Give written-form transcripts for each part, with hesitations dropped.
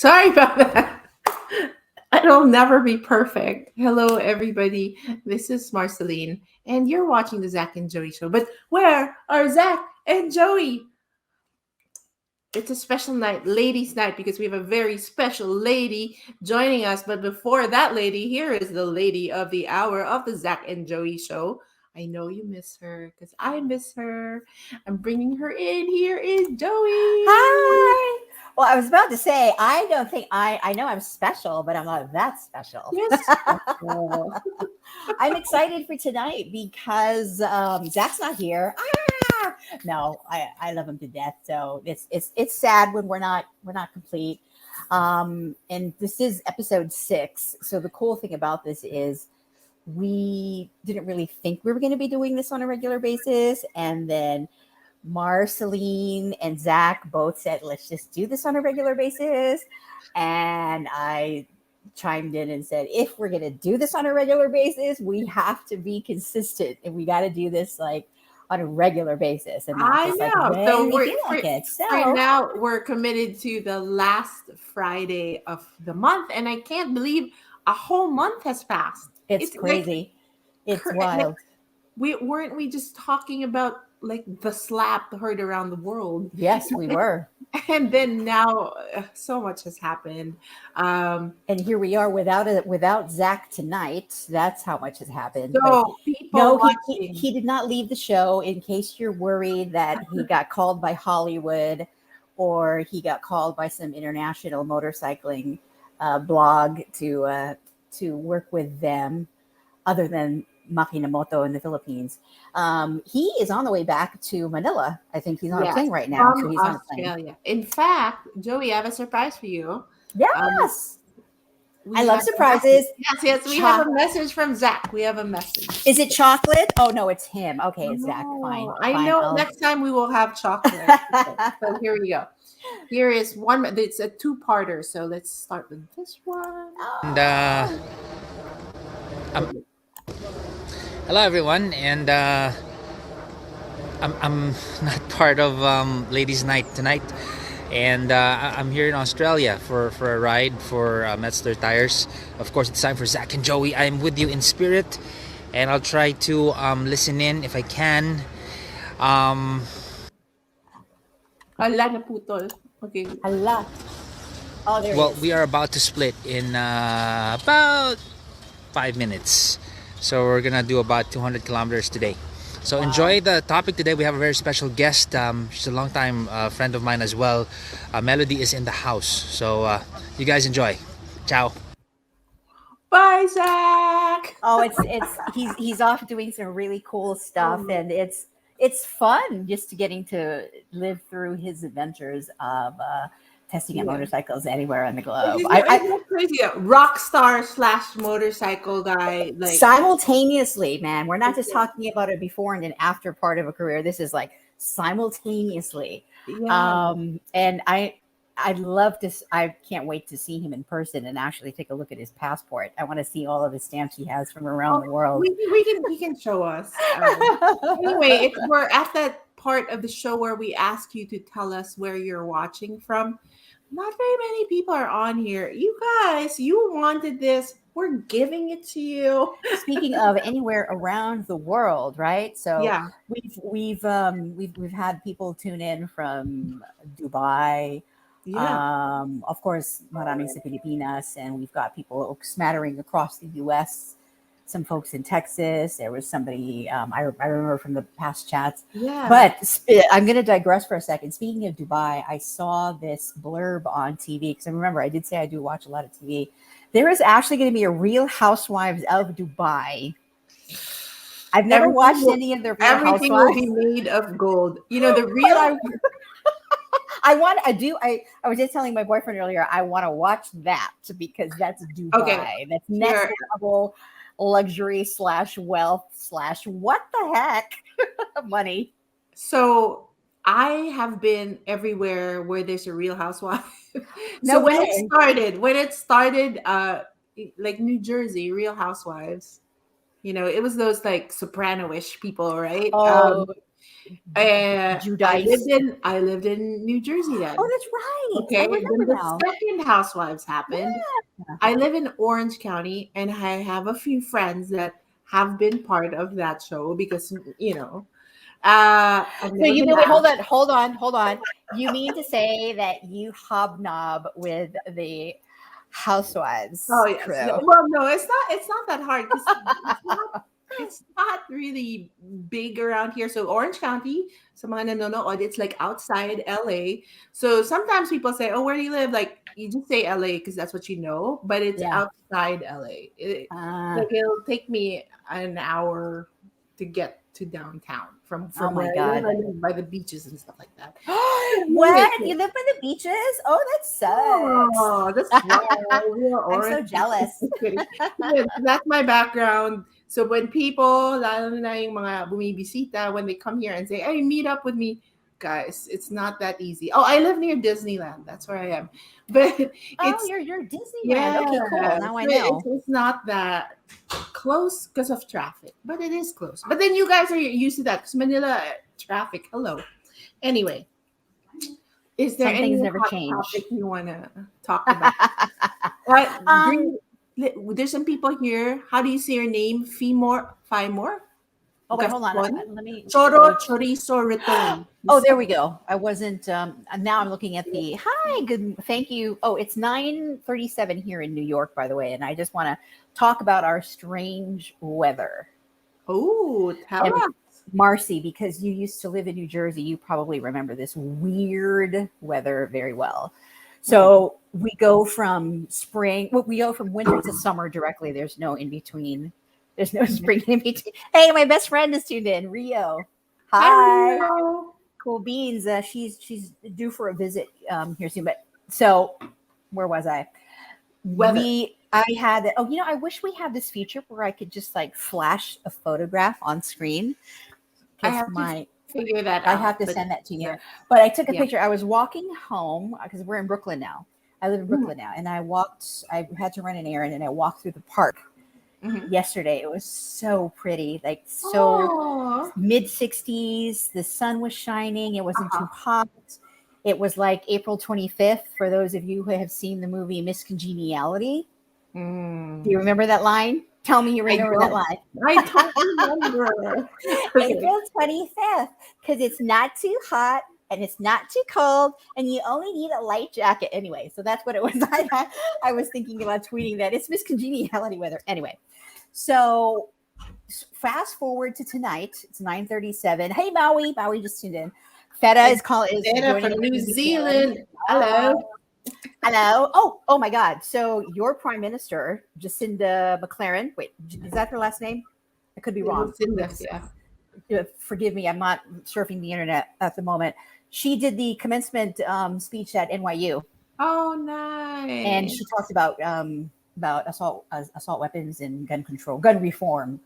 Sorry about that. It'll never be perfect. Hello, everybody. This is Marceline, and you're watching the Zach and Joey show. But where are Zach and Joey? It's a special night, ladies' night, because we have a very special lady joining us. But before that lady, here is the lady of the hour of the Zach and Joey show. I know you miss her because I miss her. I'm bringing her in. Here is Joey. Hi. Well, I was about to say, I don't think I know I'm special, but I'm not that special. Yes. Oh. I'm excited for tonight because Zach's not here. No, I love him to death. So it's sad when we're not complete. And this is episode 6. So the cool thing about this is we didn't really think we were going to be doing this on a regular basis, and then Marceline and Zach both said, let's just do this on a regular basis. And I chimed in and said, if we're going to do this on a regular basis, we have to be consistent and we got to do this like on a regular basis. And I know. Like so right now we're committed to the last Friday of the month. And I can't believe a whole month has passed. It's crazy. It's wild. Weren't we just talking about like the slap heard around the world? Yes, we were. And then now so much has happened. And here we are without Zach tonight. That's how much has happened. So he did not leave the show, in case you're worried that he got called by Hollywood or he got called by some international motorcycling blog to work with them, other than Makinamoto in the Philippines. He is on the way back to Manila. I think he's on a plane right now. So he's on a plane. In fact, Joey, I have a surprise for you. Yes. I love surprises. Yes. We have a message from Zach. We have a message. Is it chocolate? Oh, no, it's him. Okay, it's Zach. Fine. I know. Next time we will have chocolate. So here we go. Here is one. It's a two-parter. So let's start with this one. And hello everyone, and I'm not part of ladies' night tonight, and I'm here in Australia for a ride for Metzler Tires. Of course, it's time for Zach and Joey. I'm with you in spirit, and I'll try to listen in if I can. Hala na putol. Okay. Hala. Oh, there well, we are about to split in about 5 minutes. So we're gonna do about 200 kilometers today. So enjoy the topic today. We have a very special guest. She's a longtime friend of mine as well. Mellow Dees is in the house. So you guys enjoy. Ciao. Bye, Zach. Oh, he's off doing some really cool stuff, and it's fun just getting to live through his adventures of testing out motorcycles anywhere on the globe. I'm crazy. Rock star / motorcycle guy. Like simultaneously, man. We're not just talking about a before and an after part of a career. This is like simultaneously. Yeah. And I'd love to. I can't wait to see him in person and actually take a look at his passport. I want to see all of the stamps he has from around the world. We can show us. Anyway, we're at that part of the show where we ask you to tell us where you're watching from. Not very many people are on here. You guys, you wanted this. We're giving it to you. Speaking of anywhere around the world, right? So yeah, we've had people tune in from Dubai. Yeah. Of course, maraming sa Pilipinas, and we've got people smattering across the U.S. Some folks in Texas. There was somebody I remember from the past chats. Yeah. But I'm going to digress for a second. Speaking of Dubai, I saw this blurb on TV because I remember I did say I do watch a lot of TV. There is actually going to be a Real Housewives of Dubai. I've never watched any of their Real Everything Housewives. will be made of gold. You know, the real. I was just telling my boyfriend earlier, I want to watch that because that's Dubai. Okay. That's next level luxury / wealth / what the heck money. So I have been everywhere where there's a Real Housewife. No so way. when it started, like New Jersey, Real Housewives, you know, it was those like soprano-ish people, right? Oh. Judice. I lived in New Jersey Oh, then. that's right. I Okay, then remember the now. second Housewives happened. Yeah. I live in Orange County, and I have a few friends that have been part of that show because I've So never you been mean, wait, asked. hold on. You mean to say that you hobnob with the Oh Housewives yes. crew? Well, no, it's not that hard because it's not really big around here. So Orange County, sa mga nanonood, it's like outside LA. So sometimes people say, "Oh, where do you live?" Like you just say LA because that's what you know, but it's Yeah. outside LA. Uh, Like it'll take me an hour to get to downtown from oh where my I live. God. I live by the beaches and stuff like that. What? You live by the beaches? Oh, that sucks. Oh, that's why we are I'm so orange. jealous. Just kidding. Yes, that's my background. So when people, lalo na yung mga bumibisita, when they come here and say, "Hey, meet up with me," guys, it's not that easy. Oh, I live near Disneyland. That's where I am. But Oh, it's you're Disneyland. yeah, Okay, cool. Now I so it's, know. it's not that close because of traffic, but it is close. But then you guys are used to that because Manila traffic. Hello. Anyway, is there Some any things never hot change. topic you want to talk about? Uh, um, Green, there's some people here. How do you say your name? Fimore? oh wait, hold on. Gaston? Let me Choro go. Chorizo Riton. Oh, there we go. I wasn't now I'm looking at the hi, good thank you. Oh, it's 9:37 here in New York, by the way, and I just want to talk about our strange weather. Oh, tell And us. Marcy, because you used to live in New Jersey, you probably remember this weird weather very well. So we go from spring, well, we go from winter to summer directly. There's no in between. There's no spring in between. Hey, my best friend is tuned in, Rio. Hi, Hi, Rio. cool beans. She's due for a visit here soon. But so where was I? Weather. I had, oh, I wish we had this feature where I could just like flash a photograph on screen. I Because have to figure that I out. have to but send that to you. yeah, But I took a yeah. picture. I was walking home because we're in Brooklyn now. I live in Mhm, Brooklyn now. And I had to run an errand and I walked through the park mhm. yesterday. It was so pretty, like so Oh, mid 60s. The sun was shining. It wasn't uh-huh. too hot. It was like April 25th for those of you who have seen the movie Miss Congeniality. Do you Mm. remember that line? Tell me you I remember that don't. line. I don't remember. Okay. April 25th, because it's not too hot and it's not too cold, and you only need a light jacket anyway. So that's what it was. I was thinking about tweeting that. It's Miss Congeniality weather. Anyway, so fast forward to tonight. It's 9:37. Hey, Maui. Maui just tuned in. Feta is Dana joining from us New New Zealand. Zealand. Hello. Hello. Oh my God. So your prime minister, Jacinda McLaren. Wait, is that her last name? I could be wrong. Yeah. Forgive me, I'm not surfing the internet at the moment. She did the commencement speech at NYU, Oh, and nice. she talked about assault weapons and gun control, gun reform.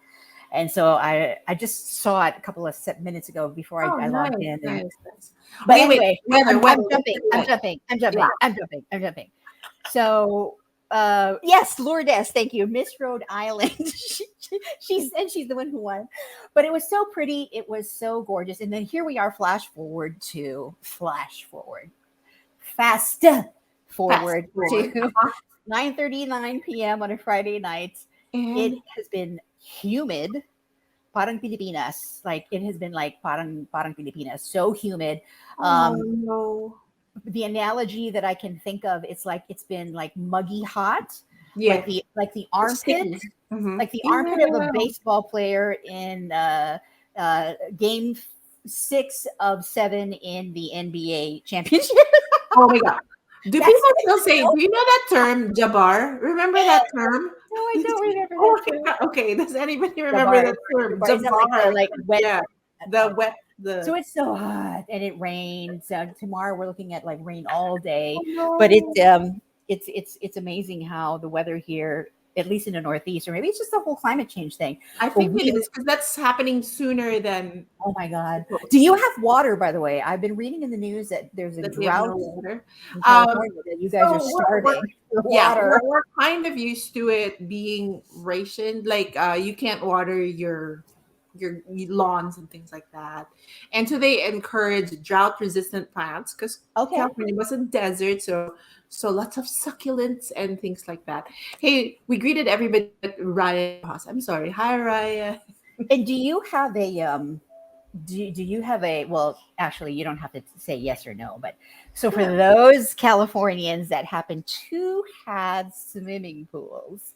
And so I just saw it a couple of minutes ago before Oh, I nice, logged in. nice. But Anyway, anyway, weather. I'm What's jumping. the weather? I'm jumping. So yes, Lourdes, thank you. Miss Rhode Island. She said she's the one who won. But it was so pretty. It was so gorgeous. And then here we are, fast forward, fast Fast forward forward. to 9:39 p.m. on a Friday night. It And has been humid. Parang Pilipinas. Like it has been like parang Pilipinas. So humid. oh no. The analogy that I can think of, it's been like muggy hot, Yeah. like the armpit, Mhm. like the armpit of a Yeah. baseball player in game 6 of 7 in the NBA championship. Oh my god. Do That's people still say, do you know that term, Jabbar? Remember that term? no, I don't remember Oh that term. my god. Okay, does anybody remember Jabbar. that term? Is that like the Jabbar. like wet? Yeah. The wet So the it's so hot and it rains. Tomorrow we're looking at like rain all day, oh but no. it's amazing how the weather here, at least in the Northeast, or maybe it's just the whole climate change thing. I But think it is because that's happening sooner than oh my God, do you have water? By the way, I've been reading in the news that there's a that we have no drought water. in Um, California that you guys so are starving for yeah, water. we're kind of used to it being rationed. Like you can't water your your lawns and things like that. And so they encourage drought resistant plants because Okay. California wasn't desert, so lots of succulents and things like that. Hey, we greeted everybody at Raya house. I'm sorry. Hi, Raya. And do you have a do you have a, well, actually you don't have to say yes or no, but so for Yeah. those Californians that happen to have swimming pools,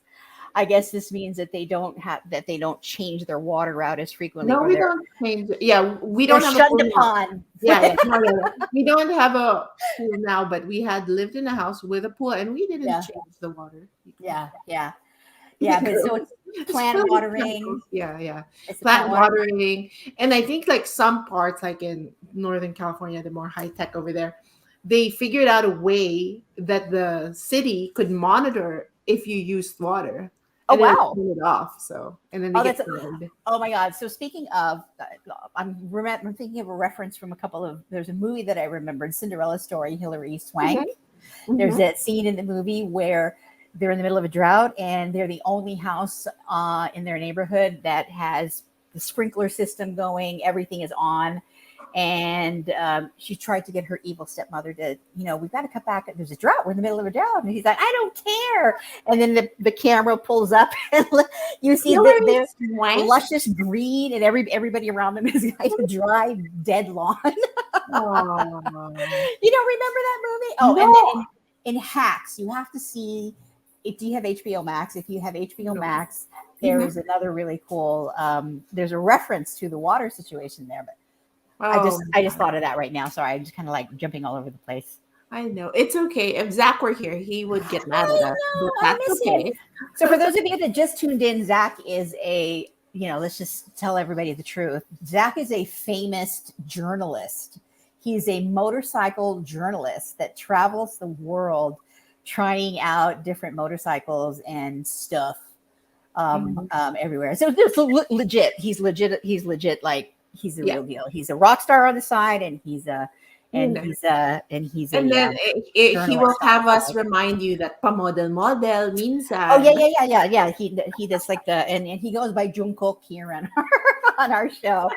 I guess this means that they don't change their water route as frequently, No, or we don't change. Yeah, we they're don't have a shunned pool now. upon. Yeah. No, yeah. We don't have a pool now, but we had lived in a house with a pool, and we didn't Yeah. change the water. Yeah, yeah, but so it's It's plant filled with watering. chemicals. Yeah. It's the Plant watering, and I think like some parts, like in Northern California, they're more high tech over there. They figured out a way that the city could monitor if you used water, Oh and then wow. turn it off. So, and then they Oh, get that's fined. oh my god. So speaking of, I'm thinking of a reference from a couple of. There's a movie that I remembered, Cinderella Story, Hilary Swank. There's Mhm. that scene in the movie where they're in the middle of a drought and they're the only house in their neighborhood that has the sprinkler system going. Everything is on. And she tried to get her evil stepmother to, we've got to cut back. There's a drought. We're in the middle of a drought. And he's like, I don't care. And then the camera pulls up and you see Hilary the Swank? luscious green and everybody around them is like a dry, dead lawn. Aw. You don't remember that movie? Oh, and No. then in Hacks, you have to see. Do you have HBO Max? If you have HBO No. Max, there is another really cool. There's a reference to the water situation there, but Oh, I just thought of that right now. Sorry, I'm just kind of like jumping all over the place. I know. It's okay. If Zach were here, he would get mad I at us, but know, I that's miss okay. him. So for those of you that just tuned in, Zach is a, let's just tell everybody the truth. Zach is a famous journalist. He's a motorcycle journalist that travels the world trying out different motorcycles and stuff everywhere. So it's legit. He's legit. Like he's the real deal. He's a rock star on the side, and he's a And then he will journalist on have the us side. remind you that model minsan. Oh yeah. He does like and he goes by Jungkook here on our show,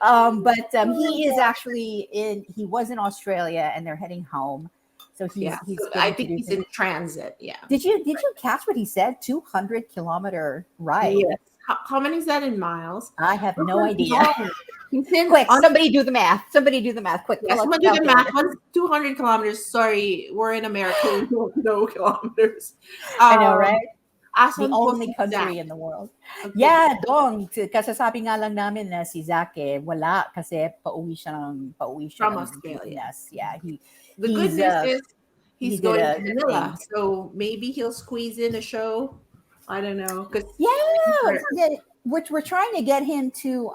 but he is actually he was in Australia and they're heading home, so he's So I think he's in transit. Yeah. Did you catch what he said? 200-kilometer ride. Yes. How many is that in miles? I have no idea. Quick, somebody do the math. Quick. Yeah, someone do the math. What's 200 kilometers? Sorry, we're in America. We don't know kilometers. I know, right? The Asan po only si country Zach? in the world. Okay. Yeah, dong. Kasasabi nga lang namin na si Zach wala kasi pauwi siya From ng Australia. Pilipinas. Yeah, The good news is he's he did going a to Manila, thing. so maybe he'll squeeze in a show. I don't know. Which we're trying to get him to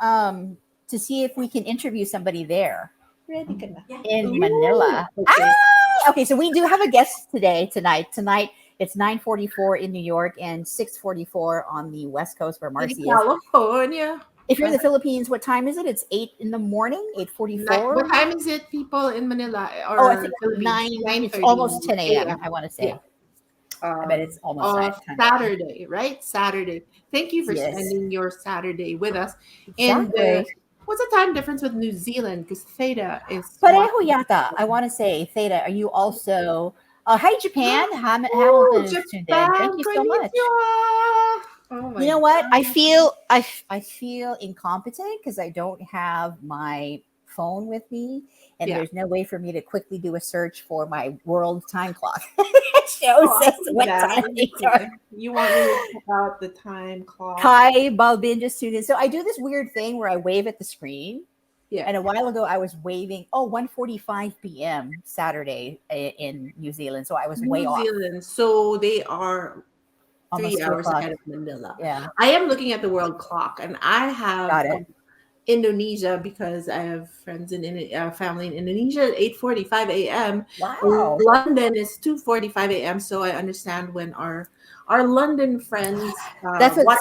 see if we can interview somebody there in Manila. Okay. Okay, so we do have a guest tonight. Tonight it's 9:44 in New York and 6:44 on the West Coast where Marcy is. California. If you're in the Philippines, what time is it? It's 8 in the morning, 8:44. What time is it, people in Manila? Or I think Philippines? 9. It's almost 10 a.m. I want to say. Yeah. I bet it's almost 10 Saturday, right? Saturday. Thank you for spending your Saturday with us. And what's the time difference with New Zealand? Because Theta is. Pareho yata. I want to say, Theta, are you also? Hi, Japan. Hamilton is tuned in. Thank you so much. Oh my you know what? God. I feel incompetent because I don't have my phone with me, and there's no way for me to quickly do a search for my world time clock. It shows us what time things are. You want me to check out the time clock? Kai Balbin just tuned in. So I do this weird thing where I wave at the screen. Yeah. And a while ago, I was waving. 1:45 p.m. Saturday in New Zealand. So I was way off. New Zealand. So they are Almost 3 hours ahead of Manila. Yeah. I am looking at the world clock, and I have Indonesia because I have friends in family in Indonesia at 8:45 a.m. Wow. London is 2:45 a.m. So I understand when our London friends. That's what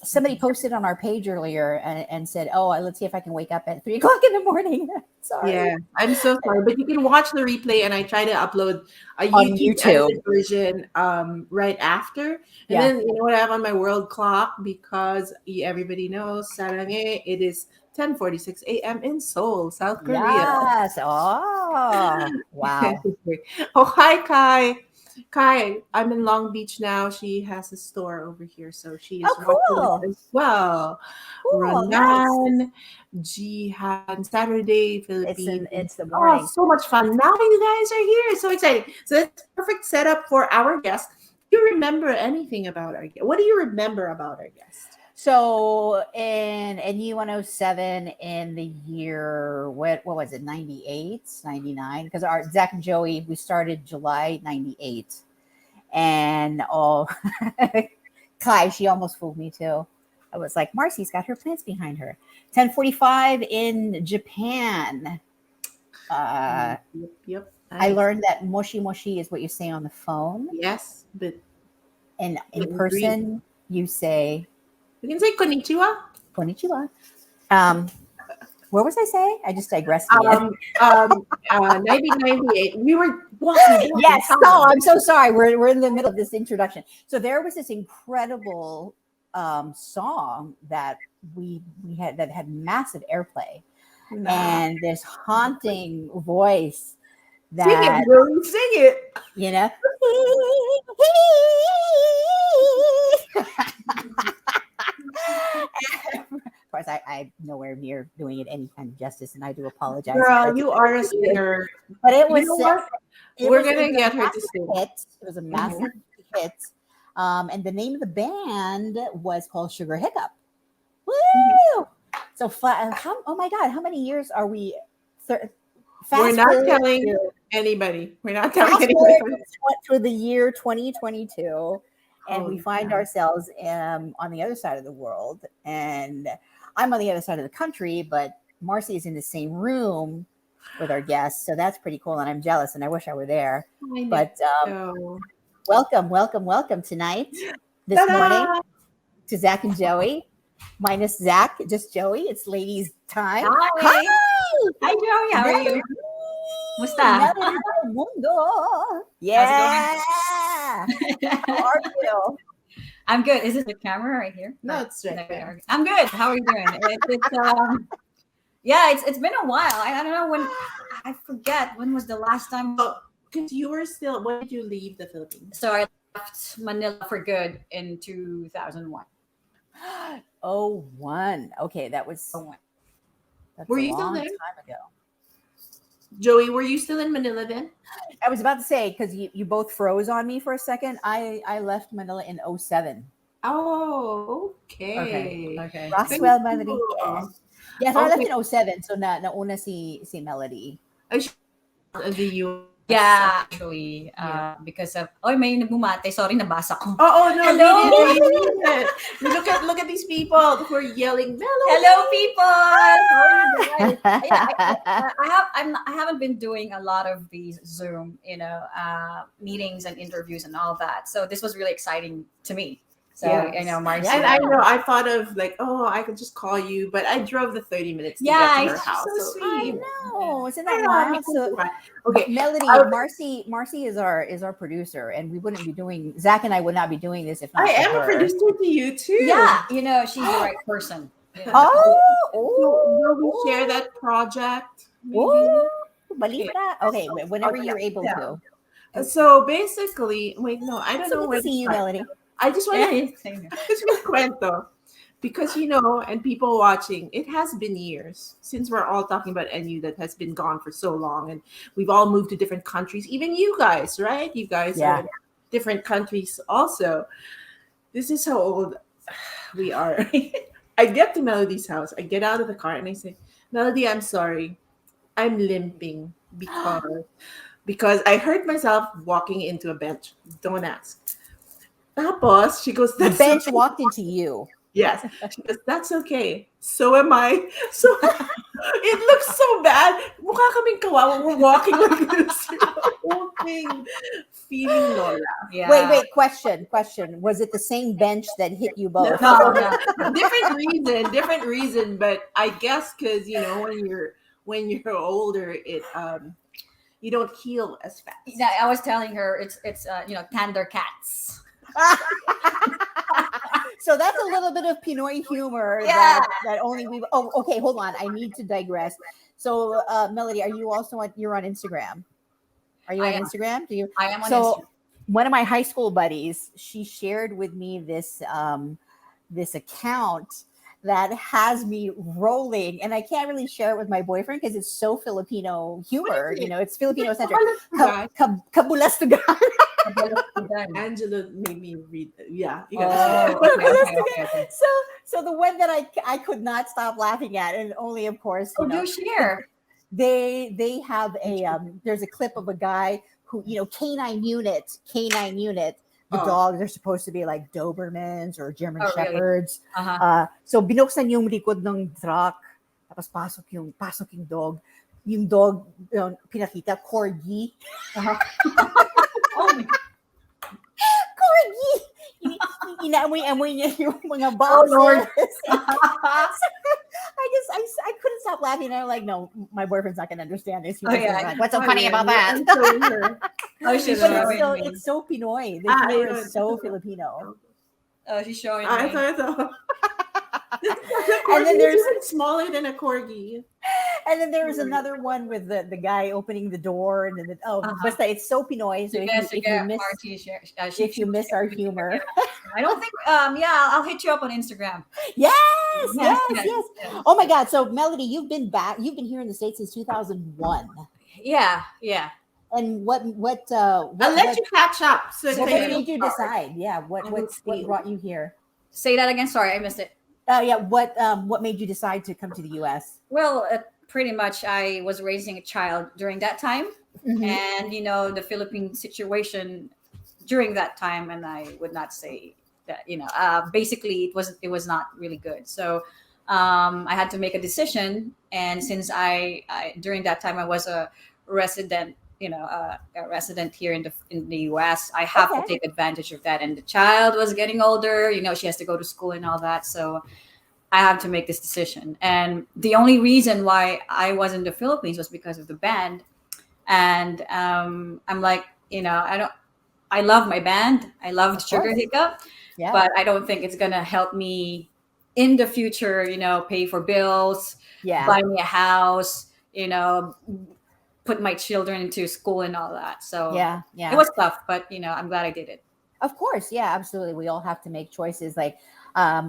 somebody posted on our page earlier and said, "Oh, let's see if I can wake up at 3 o'clock in the morning." Sorry. Yeah, I'm so sorry, but you can watch the replay, and I try to upload a On YouTube YouTube. edited version right after. And Yeah. then you know what I have on my world clock because everybody knows Sarange. It is 10:46 a.m. in Seoul, South Korea. Yes. Oh, wow. Oh, hi, Kai. Kai, I'm in Long Beach now. She has a store over here, so she is Oh, watching cool. it as well. Cool. Nice. Ronan, Jihan, Saturday, Philippines. It's the Oh, morning. so much fun. Now you guys are here. So exciting. So that's perfect setup for our guest. Do you remember anything about our guest? What do you remember about our guest? So in U107 in the year, what was it, 98, 99? Because our Zach and Joey, we started July 98. And Kai, she almost fooled me too. I was like, Marcy's got her plants behind her. 10:45 in Japan. Yep. I learned that moshi moshi is what you say on the phone. Yes, but And in person, you say you can say konnichiwa. konnichiwa. What was I saying? I just digressed again. 1998. We were walking. Yes. Oh, I'm so sorry. We're in the middle of this introduction. So there was this incredible song that we had that had massive airplay, and this haunting voice that Sing it, Joey. Sing it. you know. Of course, I'm nowhere near doing it any kind of justice, and I do apologize. Girl, you are a singer. But it was. You know what? It We're was- gonna it was a get her to massive sing. hit. It was a massive hit. And the name of the band was called Sugar Hiccup. Woo! So, oh my God, how many years are we? We're not forward telling to- anybody. We're not fast telling forward anybody. to the year 2022, and we Oh, find God. ourselves on the other side of the world, and I'm on the other side of the country, but Marcy is in the same room with our guests, so that's pretty cool, and I'm jealous, and I wish I were there. But So, welcome tonight, this ta-da! morning, to Zach and Joey. Minus Zach, just Joey. It's ladies' time. Hi. Hi, Joey. How are you? Musta? Melody Mundo. Yeah. How are you? I'm good. Is this the camera right here? No, it's right there. I'm good. How are you doing? It's been a while. I don't know when. I forget when was the last time. Because you were still, when did you leave the Philippines? So I left Manila for good in 2001. Oh, one. Okay, that was. That's Were a you still long there? time ago. Joey, were you still in Manila then? I was about to say, because you both froze on me for a second. I left Manila in 07. Oh, okay. Okay. Roswell, Melody. Cool. Yeah, so I left Okay. in 07. So nauna si Melody. The U. Yeah, actually, Yeah. because of may bumate. Sorry, nabasa ko. Oh no! Hello? We did it. Look at these people who are yelling. Mellow Hello, Dees!" people. How are you guys? I haven't been doing a lot of these Zoom, meetings and interviews and all that. So this was really exciting to me. So Yes. Marcy. And I know I thought of like, oh, I could just call you, but I drove the 30 minutes to Yeah, get to her it's house. so So I sweet. know. Isn't I that know, I wild? mean, So okay. Melody, Okay. Marcy is our producer, and we wouldn't be doing Zach and I would not be doing this if not I for am a her. producer to you too. Yeah, she's the right person. Will we share that project? maybe? Oh, balita. Okay, whenever Okay, you're able yeah. to. So basically, wait, no, I don't So know good where to see you, start. Melody. I just want to Same here. just want to cuento. Because and people watching, it has been years since we're all talking about NU that has been gone for so long, and we've all moved to different countries. Even you guys, right? You guys Yeah. are in different countries also. This is how old we are. I get to Melody's house. I get out of the car and I say, Melody, I'm sorry. I'm limping because I hurt myself walking into a bench. Don't ask. Tapos, she goes, The "That's bench okay." walked into you. Yes. She goes, that's okay. So am I. So it looks so bad. Mukha kaming kawawa. We're walking like this. The whole thing. Feeling Lola. Yeah. Wait. Question. Was it the same bench that hit you both? No, no. Different reason. But I guess because when you're older, it you don't heal as fast. Yeah, I was telling her it's tender cats. So that's a little bit of Pinoy humor Yeah. that only we. Oh, okay. Hold on. I need to digress. So, Melody, are you also you're on Instagram? Are you I on am. Instagram? Do you? I am on So, Instagram. one of my high school buddies, she shared with me this account that has me rolling, and I can't really share it with my boyfriend because it's so Filipino humor. What is it? It's Filipino centric. Kabalastugan. Kabulastugan. Angela made me read. Yeah, you Oh, gotta okay. So the one that I could not stop laughing at, and only of course Oh, do share. they have a there's a clip of a guy who canine unit the Oh. dogs are supposed to be like Dobermans or German Oh, really? Shepherds. Uh-huh. So binuksan yung likod ng truck, tapos pasok yung dog. Yung dog pinakita corgi. Uh-huh. Oh my God. Corgi. Inaamoy niya yung mga boxes. Oh, Lord. I couldn't stop laughing. And I'm like, no, my boyfriend's not gonna understand this. He Oh, was yeah. like, what's so funny about that? Oh, she's But showing me. it's so Pinoy. The humor know. is so Filipino. Oh, she's showing I me. thought. And then there's smaller than a corgi. And then there was another one with the guy opening the door, and then but it's so Pinoy. So if you miss our humor, I don't think. I'll hit you up on Instagram. yes. Yes. Oh my God! So Melody, you've been here in the States since 2001. Yeah. And what I'll let you catch up. So what that made you decide? Yeah, what see. brought you here? Say that again. Sorry, I missed it. What made you decide to come to the U.S.? Well, pretty much I was raising a child during that time, Mhm. and the Philippine situation during that time, and I would not say that basically it was not really good. So I had to make a decision, and since I during that time I was a resident. A resident here in the U.S. I have to take advantage of that. And the child was getting older. She has to go to school and all that. So I have to make this decision. And the only reason why I was in the Philippines was because of the band. And I'm like, I love my band. I love Sugar Hiccup, Yeah. but I don't think it's gonna help me in the future. Pay for bills, Yeah. buy me a house. Put my children into school and all that. So Yeah. it was tough, but I'm glad I did it. Of course, yeah, absolutely. We all have to make choices. Like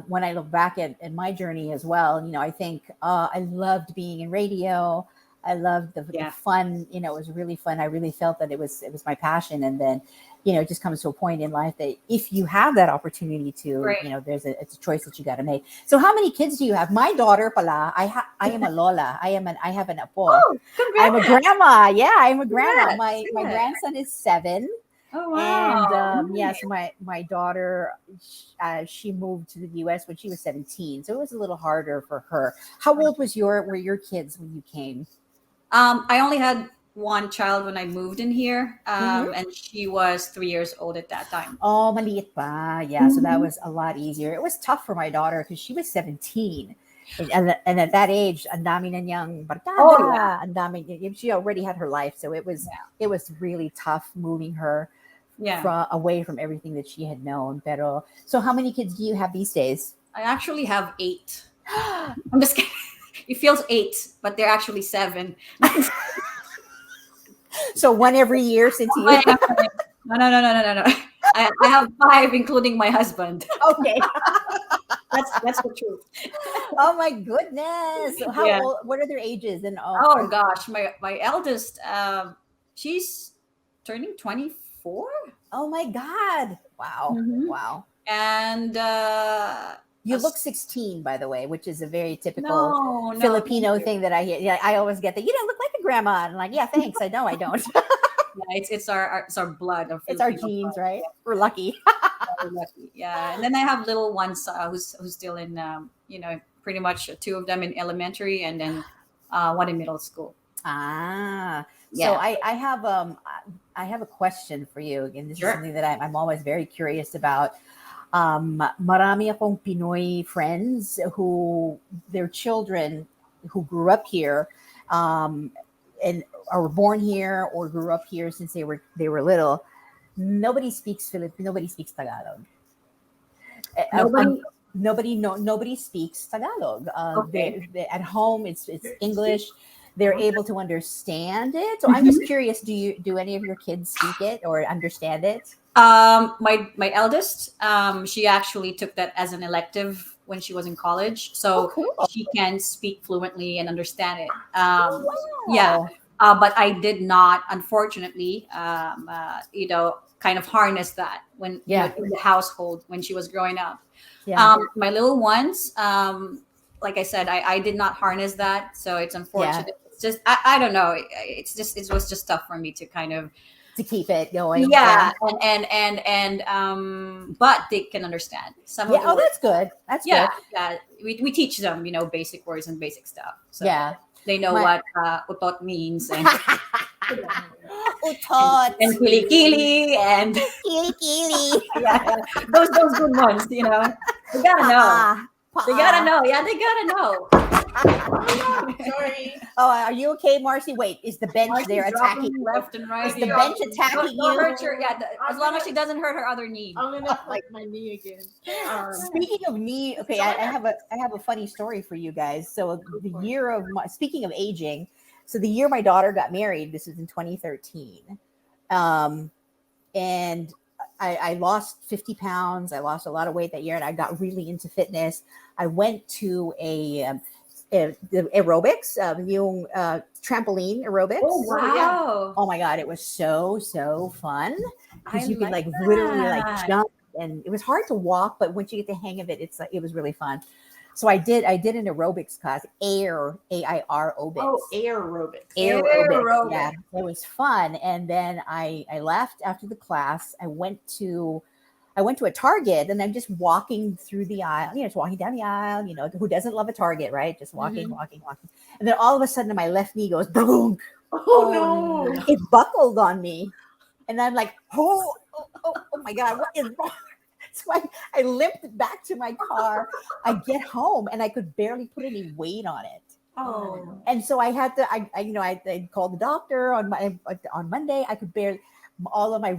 when I look back at my journey as well, I think I loved being in radio. I loved the fun. It was really fun. I really felt that it was my passion. And then, it just comes to a point in life that if you have that opportunity to, Right. it's a choice that you got to make. So how many kids do you have? My daughter, pala, I am a lola. I have an apo. Oh, congrats. I'm a grandma. Yeah, I'm a grandma. Congrats. My grandson is 7. Oh, wow. And yes, my daughter, she moved to the U.S. when she was 17, so it was a little harder for her. How old were your kids when you came? I only had one child when I moved in here, and she was 3 years old at that time. Oh, maliit pa. Yeah, so that was a lot easier. It was tough for my daughter because she was 17. And at that age, ang dami na niyang barkada. Oh, yeah. Ang dami, she already had her life, so it was really tough moving her away from everything that she had known. Pero so how many kids do you have these days? I actually have 8. I'm just kidding. It feels 8, but they're actually 7. So one every year since you. No. I have 5, including my husband. Okay. That's the truth. Oh my goodness. So how old, what are their ages? And Oh gosh, my eldest, she's turning 24. Oh my God. Wow. Mhm. Wow. And You look 16, by the way, which is a very typical no, Filipino thing that I hear. Yeah, I always get that. You don't look like a grandma. And I'm like, yeah, thanks. I know I don't. Yeah, it's our blood. It's our Filipino genes, blood. right? We're lucky. we're lucky. Yeah, and then I have little ones who's still in, pretty much two of them in elementary, and then one in middle school. So Yeah. I have a question for you. Again, this Sure. is something that I'm always very curious about. Marami akong Pinoy friends who their children who grew up here and or were born here or grew up here since they were little. Nobody speaks Nobody speaks Tagalog. Nobody speaks Tagalog. Okay. They at home it's English. They're able to understand it. So I'm just curious, do any of your kids speak it or understand it? My eldest, she actually took that as an elective when she was in college, so Cool. she can speak fluently and understand it. Wow. Yeah, but I did not, unfortunately, kind of harness that when in the household when she was growing up. Yeah. My little ones, like I said, I did not harness that, so it's unfortunate. It's just I don't know. It was just tough for me to kind of To keep it going. yeah, and but they can understand some of the words. That's good. That's Yeah, good. yeah. We teach them, basic words and basic stuff. So Yeah. they know what utot means and Utot. and kilikili and Kili. yeah, those good ones. They gotta know. They gotta know. Yeah, they gotta know. Sorry. Oh, are you okay, Marcy? Wait, is the bench Marcy's there attacking dropping left and right. Is the bench attacking Don't you? hurt her. Yeah, as long as she doesn't hurt her other knee. I'm gonna click my knee again. Speaking of knee, okay, I have a funny story for you guys. So the year of speaking of aging, so the year my daughter got married, this was in 2013, and I lost 50 pounds. I lost a lot of weight that year, and I got really into fitness. I went to the aerobics, yung trampoline aerobics. Oh wow! Oh my god, it was so fun because you could like literally that. jump, and it was hard to walk, but once you get the hang of it, it was really fun. So I did an aerobics class, AIR aerobics. Oh, aerobics. Aerobics. Yeah, it was fun. And then I left after the class. I went to a Target, and I'm just walking through the aisle, just walking down the aisle, who doesn't love a Target, right? Just walking. And then all of a sudden my left knee goes boom. Oh no. It buckled on me. And I'm like, oh my God, what is wrong? So I limped back to my car. I get home and I could barely put any weight on it. Oh. And so I had to, I called the doctor on Monday. I could barely, all of my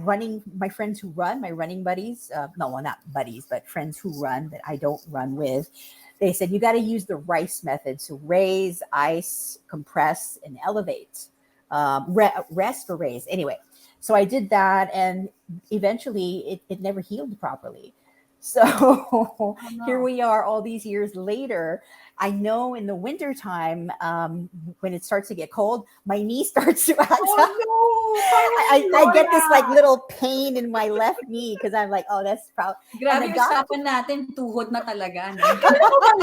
friends who run, my running buddies, not buddies, but friends who run that I don't run with. They said, you got to use the RICE method. So raise, ice, compress, and elevate. Rest or raise. Anyway, so I did that, and eventually it never healed properly. So here we are all these years later. I know in the wintertime, when it starts to get cold, my knee starts to act up. I get this little pain in my left knee because I'm like, oh, that's probably. Grabe yung usapan natin, tuhod na talaga.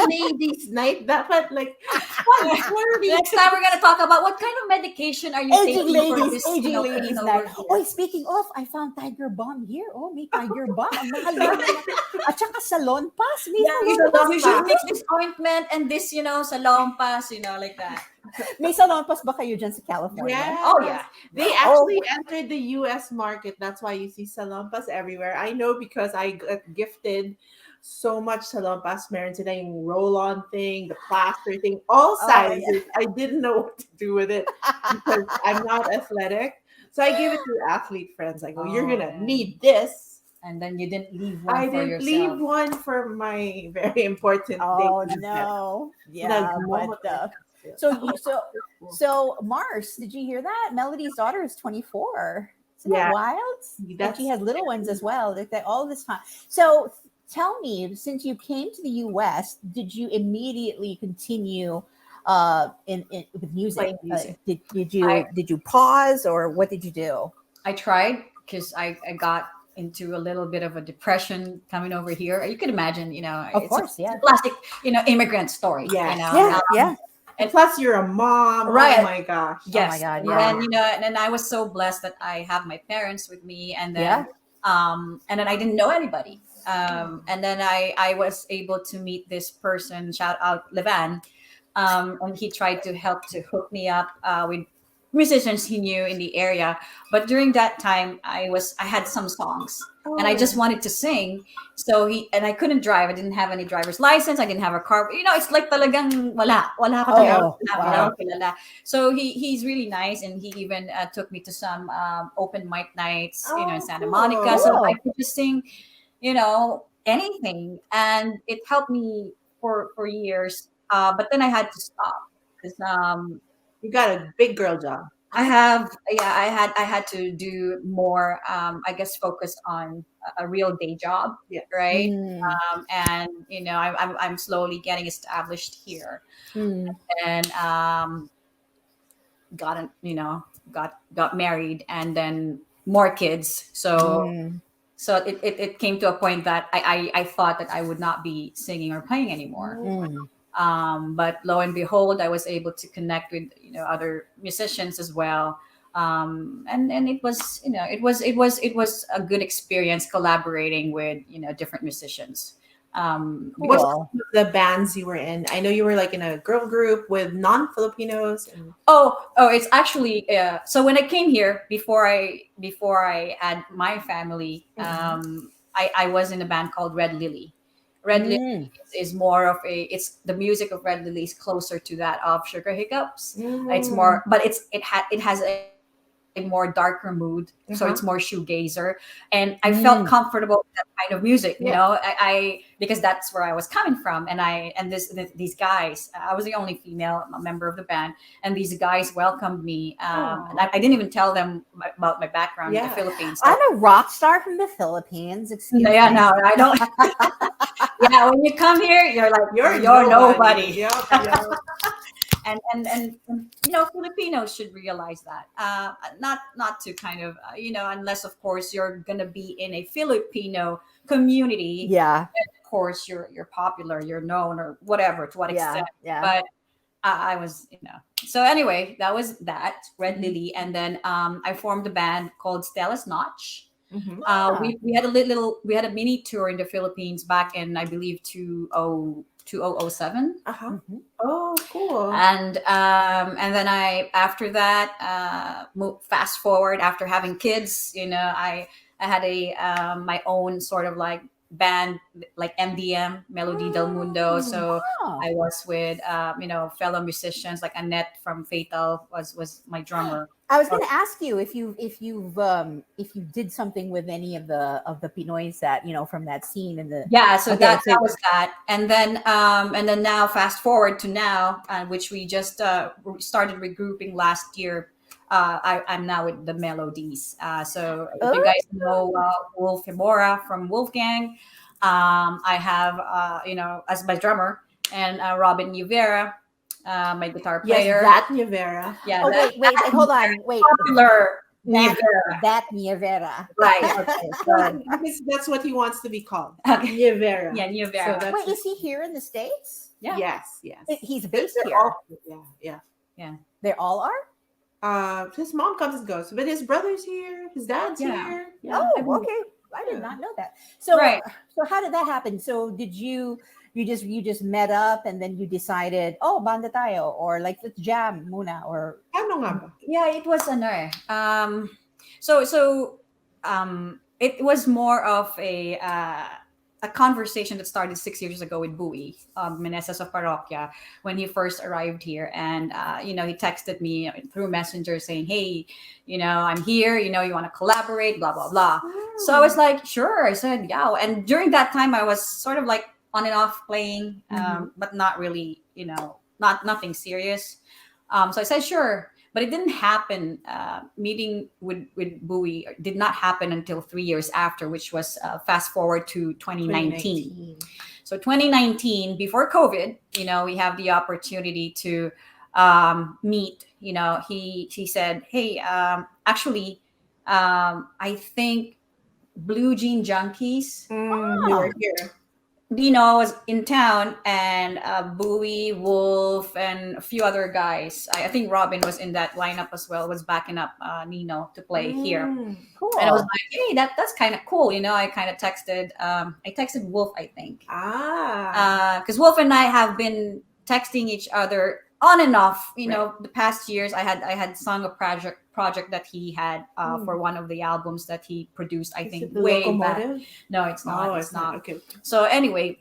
Ladies' night. Dapat Next time we're gonna talk about what kind of medication are you taking for this aging ladies night. over here? Oh, speaking of, I found Tiger Balm here. Oh, may Tiger Balm. Ang mahal na. At saka salon pass. You should mix this ointment and this, salon pass, like that. May salon pass ba kayo dyan sa California? Yeah. Oh yeah. They actually entered the US market. That's why you see salonpas everywhere. I know because I got gifted so much salonpas. Meron sila yung roll-on thing, the plaster thing, all sizes. Yeah. I didn't know what to do with it because I'm not athletic. So I gave it to athlete friends. I go, you're gonna need this. And then you didn't leave one I for didn't yourself. leave one for my very important Oh date. no. Yeah. Like, But, so Mars, did you hear that? Melody's daughter is 24. Isn't that wild? And she has little ones as well. All this time. So tell me, since you came to the US, did you immediately continue with music? Did you pause, or what did you do? I tried because I got into a little bit of a depression coming over here. You can imagine, Of course, a classic, immigrant story. Yeah. And plus, you're a mom. Right. Oh my gosh. Yes. Oh my God. Yeah. And I was so blessed that I have my parents with me, and then and then I didn't know anybody. And then I was able to meet this person. Shout out Levan. And he tried to help to hook me up with musicians he knew in the area. But during that time, I had some songs, and I just Oh. wanted to sing. So I couldn't drive. I didn't have any driver's license. I didn't have a car. It's like talagang wala ka talaga. Oh, wow. Kilala. So he's really nice, and he even took me to some open mic nights, in Santa Monica. So I Cool. could just sing, anything, and it helped me for years. But then I had to stop because You got a big girl job. I had to do more. I guess focus on a real day job, Yeah. right? Mm, And I'm slowly getting established here, mm, and got an- you know got married, and then more kids. mm, So it came to a point that I thought that I would not be singing or playing anymore. mm. But lo and behold, I was able to connect with other musicians as well. And it was a good experience collaborating with different musicians. What Because Cool. were the bands you were in? I know you were like in a girl group with non-Filipinos. And it's actually so when I came here before I had my family, I was in a band called Red Lily. Red Lily Mm. is more of it's the music of Red Lily is closer to that of Sugar Hiccups. It's Mm. more, but it has a more darker mood, so it's Uh-huh. more shoegazer, and I felt Mm. comfortable with that kind of music. Yeah. I because that's where I was coming from, and these guys, I was the only female member of the band, and these guys welcomed me, and I didn't even tell them about my background in Yeah. the Philippines. I'm a rock star from the Philippines. Excuse Yeah, me. no, I don't. Yeah, when you come here, you're like You're nobody. Yep, yep. And Filipinos should realize that, not to kind of unless of course you're gonna be in a Filipino community. Yeah. Of course you're popular, you're known, or whatever, to what Yeah. extent. Yeah. But I was, so anyway, that was that Red Mhm. Lily. And then I formed a band called Stella's Notch. Mhm. We had a mini tour in the Philippines back in, I believe, 2007. Uh-huh. Mhm. Oh, cool. And then after that, fast forward, after having kids, I had my own sort of like band, like MDM, Melody del Mundo. So Oh. I was with fellow musicians like Annette from Fatal was my drummer. I was going to ask you if you did something with any of the Pinoys that from that scene in the. Yeah, so Okay, that so- that was that, and then now fast forward to now, which we just started regrouping last year. I'm now with the Mellow Dees. So if you guys know Wolf Gemora from Wolfgang, I have as my drummer, and Robin Nievera, my guitar player. Yes, that Nievera. Yeah, Oh that wait, hold on, wait. popular That, Nievera. that Nievera. Right. Okay. So, Because that's what he wants to be called. okay. Nievera. Yeah, Nievera. So Wait, is he here in the States? Yeah. Yes, yes. He's based They're here. all- yeah. They all are. His mom comes and goes, but his brother's here, his dad's Yeah. here. Yeah. Oh, okay. I did not know that. So, Right. so how did that happen? So, did you just met up and then you decided, oh, banda tayo, or like let's jam muna, or Ano nga ba? Yeah, it was it was more of a conversation that started 6 years ago with Bowie, Meneses of Parokya, when he first arrived here. And he texted me through Messenger saying, hey, I'm here, you want to collaborate, blah blah blah. So I was like, sure. I said, yeah. And during that time I was sort of like on and off playing, but not really, nothing serious. So I said, sure. But it didn't happen. Meeting with Bowie did not happen until 3 years after, which was fast forward to 2019. So 2019, before COVID, we have the opportunity to meet. He said, hey, actually, I think Blue Jean Junkies. You were here. Dino was in town, and Bowie, Wolf, and a few other guys. I think Robin was in that lineup as well. Was backing up Nino to play here, Cool. and I was like, "Hey, that's kind of cool." I kind of texted. I texted Wolf, I think, because Wolf and I have been texting each other on and off. The past years, I had sung a project that he had for one of the albums that he produced. I Is think it the way back. locomotive? No, it's not. Oh, it's not. Okay. So anyway,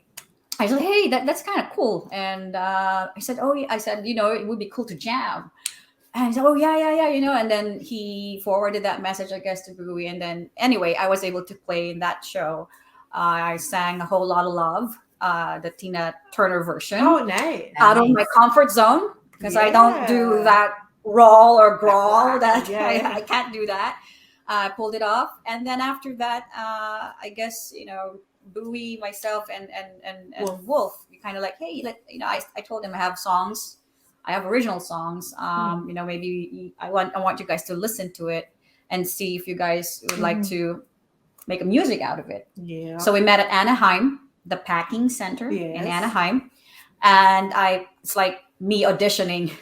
I said, "Hey, that's kind of cool." And I said, "Oh, yeah." I said, "It would be cool to jam." And he said, "Oh, yeah, yeah, yeah." And then he forwarded that message, I guess, to Bowie. And then anyway, I was able to play in that show. I sang A Whole Lot of Love, the Tina Turner version, Oh, nice. out of my comfort zone, because I don't do Yeah. that raw or growl. That- That yeah. I can't do that. I pulled it off, and then after that, I guess Bowie, myself, and Wolf. We kind of like, hey, I told him I have songs, I have original songs. Maybe I want you guys to listen to it and see if you guys would like to make a music out of it. Yeah. So we met at Anaheim, the Packing Center in Yes. Anaheim, and it's like me auditioning.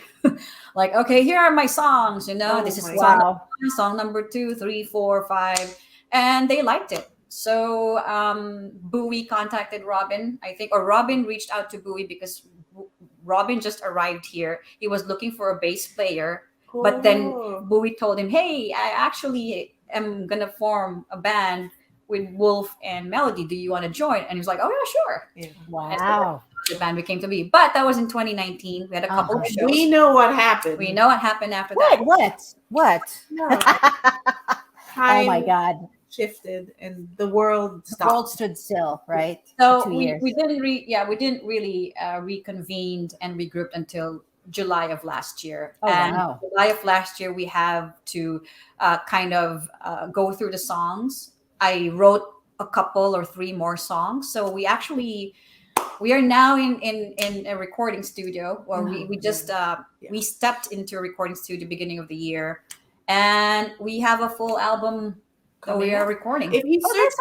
Like, okay, here are my songs. Oh This is my song, Wow. song number 2, 3, 4, 5, and they liked it. So Bowie contacted Robin, I think, or Robin reached out to Bowie because Robin just arrived here. He was looking for a bass player, but then Cool. Bowie told him, "Hey, I actually am gonna form a band with Wolf and Melody. Do you want to join?" And he was like, "Oh yeah, sure." Yeah. Wow. The band became to be, but that was in 2019. We had a couple of shows. We know what happened. We know what happened after that. What? No. Oh Time my God. shifted and the world The stopped. world stood still, right? So For 2 we, years. we didn't really reconvened and regrouped until July of last year. Oh, and wow. July of last year, we have to kind of go through the songs. I wrote a couple or 3 more songs. So we are now in a recording studio where we just we stepped into a recording studio beginning of the year, and we have a full album that we are recording. If you Oh, search that's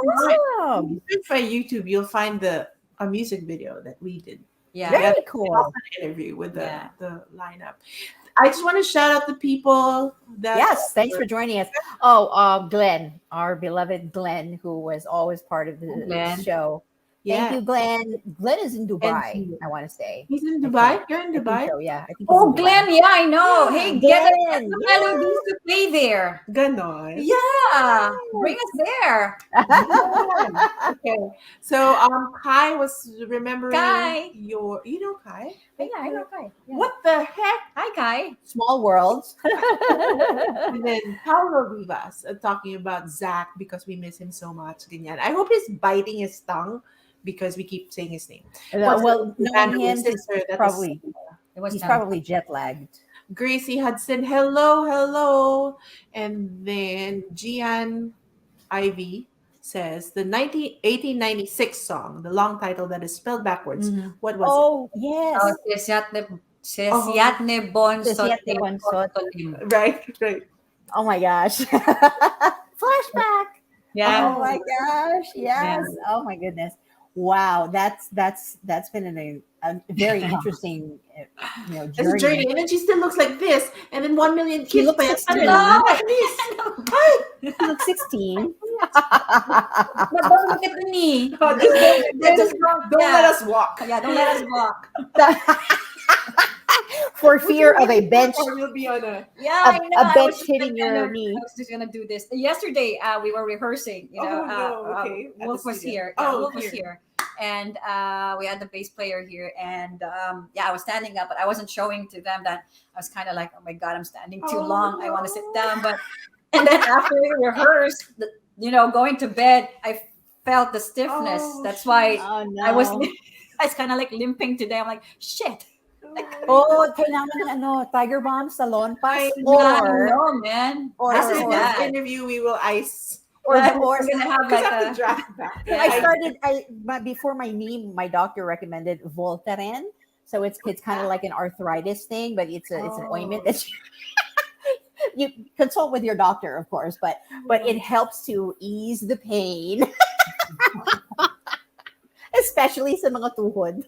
awesome. by YouTube, you'll find a music video that we did. Yeah. Very cool. An interview with Yeah. the lineup. I just want to shout out the people that Yes, thanks for joining us. Oh, Glenn, our beloved Glenn, who was always part of the Glenn. show. Thank Yeah. you, Glenn. Glenn is in Dubai, And- I want to say. He's in I Dubai. think- You're in I think Dubai. so, yeah. I think he's Oh, in Dubai. Glenn, yeah, I know. Yeah, Hey, get Glenn, the Mellow Dees to play there. Ganon. Yeah, bring us there. Okay. So Kai was remembering Kai. you know Kai? Yeah, I know Kai. Yeah. What the heck? Hi, Kai. Small world. And then Paulo Rivas talking about Zach because we miss him so much. Ganyan. I hope he's biting his tongue because we keep saying his name. Well, the knowing band him, sister, that is- probably It was he's time. probably jet lagged. Gracie Hudson, hello. And then Gian Ivy says the 1896 song, the long title that is spelled backwards. Mhm. What was Oh, yes. Oh, Sesiatne Bon Sesiatne Bon Sot. it? Right. Oh my gosh. Flashback. Yeah. Oh my gosh. Yes. Oh my goodness. Wow. That's been a very interesting It's a journey. journey. And then she still looks like this. And then 1 million She kids looks by 16. She looks 16. But don't look at the knee. Just don't let us walk. Yeah, don't let us walk. For fear of a bench, Or we'll be on a Yeah, a I know. I bench was hitting your knee. I was just gonna do this. Yesterday, we were rehearsing. okay. At Wolf the was studio. here. Oh, Wolf was here, and we had the bass player here. And I was standing up, but I wasn't showing to them that I was kind of like, oh my god, I'm standing too Oh, long. I want to sit no. down. But and then after we rehearsed, going to bed, I felt the stiffness. Oh, That's why Oh no. I was kind of like limping today. I'm like, shit. Oh, kailangan ng Tiger Balm sa Lawn Pass I or No, man. or- This is After or- this bad. interview, we will ice. or We're gonna have Because like I have to a drive back. Yeah. but before my knee, my doctor recommended Voltaren. So it's kind of like an arthritis thing, but it's an ointment that you consult with your doctor, of course, but it helps to ease the pain. Especially sa mga tuhod.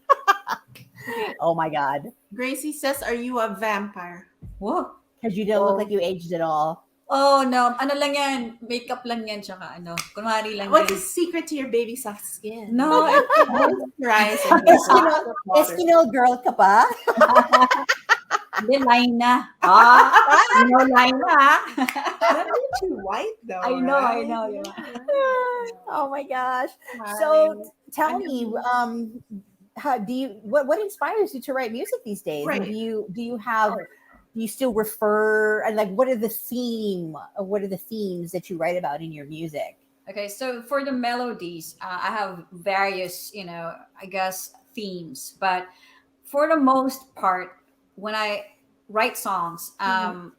Oh my God. Gracie says, "Are you a vampire?" Whoa. Because you don't look like you aged at all. Oh, no. Ano lang yan? Makeup lang yan. Tsaka ano. Kunwari lang What's yan. the secret to your baby soft skin? No. Moisturize and Eskimo girl ka pa? Hindi, line na. Line na. Not too white though. I know. right? Oh my gosh. Fine. So tell me, how do you what inspires you to write music these days? Right. And do you still refer, and like what are the themes that you write about in your music? Okay, so for the melodies, I have various, I guess, themes. But for the most part, when I write songs, it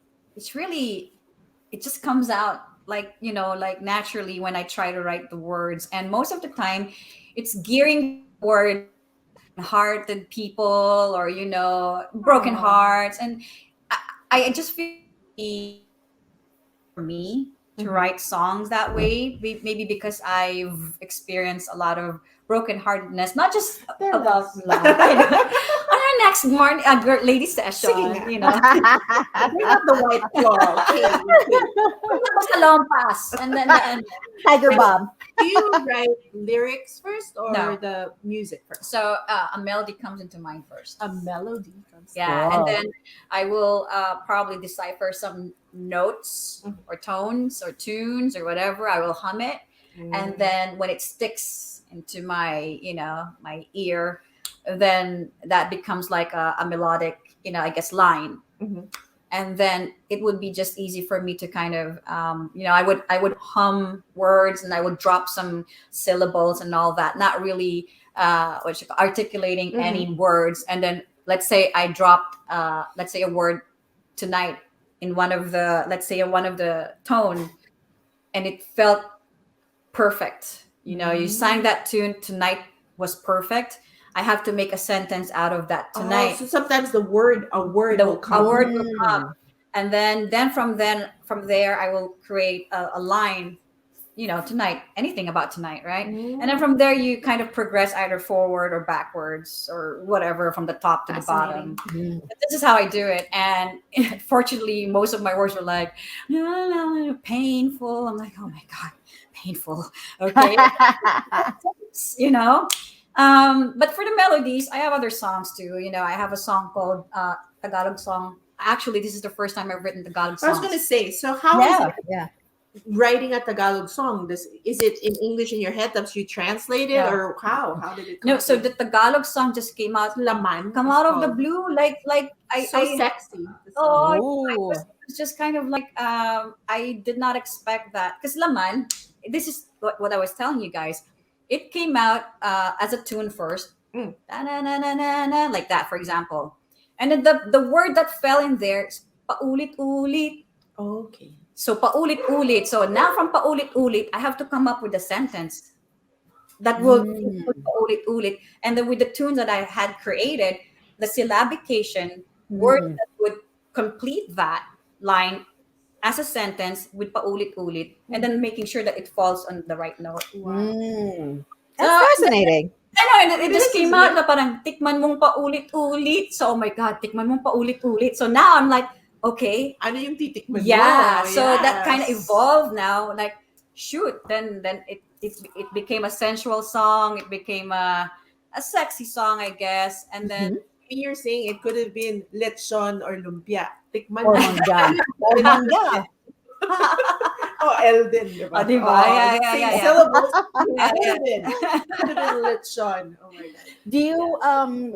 just comes out like, like naturally when I try to write the words. And most of the time, it's gearing toward hearted people or, broken hearts. And I just feel for me to write songs that way, maybe because I've experienced a lot of brokenheartedness, not just about love. On our next morning, lady session, Bring out the white claw. Salompas, and then Tiger Bomb. Do you write lyrics first or No. the music first? so a melody comes into mind first. A melody comes. Yeah, Wow. and then I will probably decipher some notes or tones or tunes or whatever. I will hum it, and then when it sticks into my my ear, then that becomes like a melodic I guess line. And then it would be just easy for me to kind of I would hum words and I would drop some syllables and all that, not really articulating any words. And then let's say I dropped let's say a word tonight in one of the tone, and it felt perfect. You sang that tune, tonight was perfect. I have to make a sentence out of that tonight. So sometimes a word will come. A word will come, and then from there I will create a line. Tonight, anything about tonight, right? And then from there you kind of progress either forward or backwards or whatever, from the top to the bottom. But this is how I do it, and fortunately, most of my words were like painful. I'm like, oh my god, painful. Okay, But for the melodies, I have other songs too. I have a song called Tagalog song. Actually, this is the first time I've written Tagalog songs. I was going to say, so how is Yeah. writing a Tagalog song? Is it in English in your head that you translate it, or how? How did it come? No, so the Tagalog song just came out Laman. come out of the blue, like I sexy. Oh. it was just kind of like I did not expect that, because Laman, this is what I was telling you guys. It came out as a tune first, na-na-na-na-na, like that, for example, and then the word that fell in there is paulit-ulit. Okay. So paulit-ulit. So now from paulit-ulit, I have to come up with a sentence that will include paulit-ulit, and then with the tunes that I had created, the syllabication word that would complete that line as a sentence with paulit-ulit, and then making sure that it falls on the right note. That's fascinating. I know, and it just came out na parang tikman mong paulit-ulit. So, oh my God, tikman mong paulit-ulit. So now I'm like, okay. Ano yung titikman mo? Yeah. So that Yes. kind of evolved now. Like, shoot. Then it became a sensual song. It became a sexy song, I guess. And then You're saying it could have been lechon or lumpia. Tikman Or mo. manga. Or manga. Oh, Elden, di ba? Diba? Oh, Yeah, same yeah. syllables. Yeah. Elden. Could have been lechon. Oh my God. Do you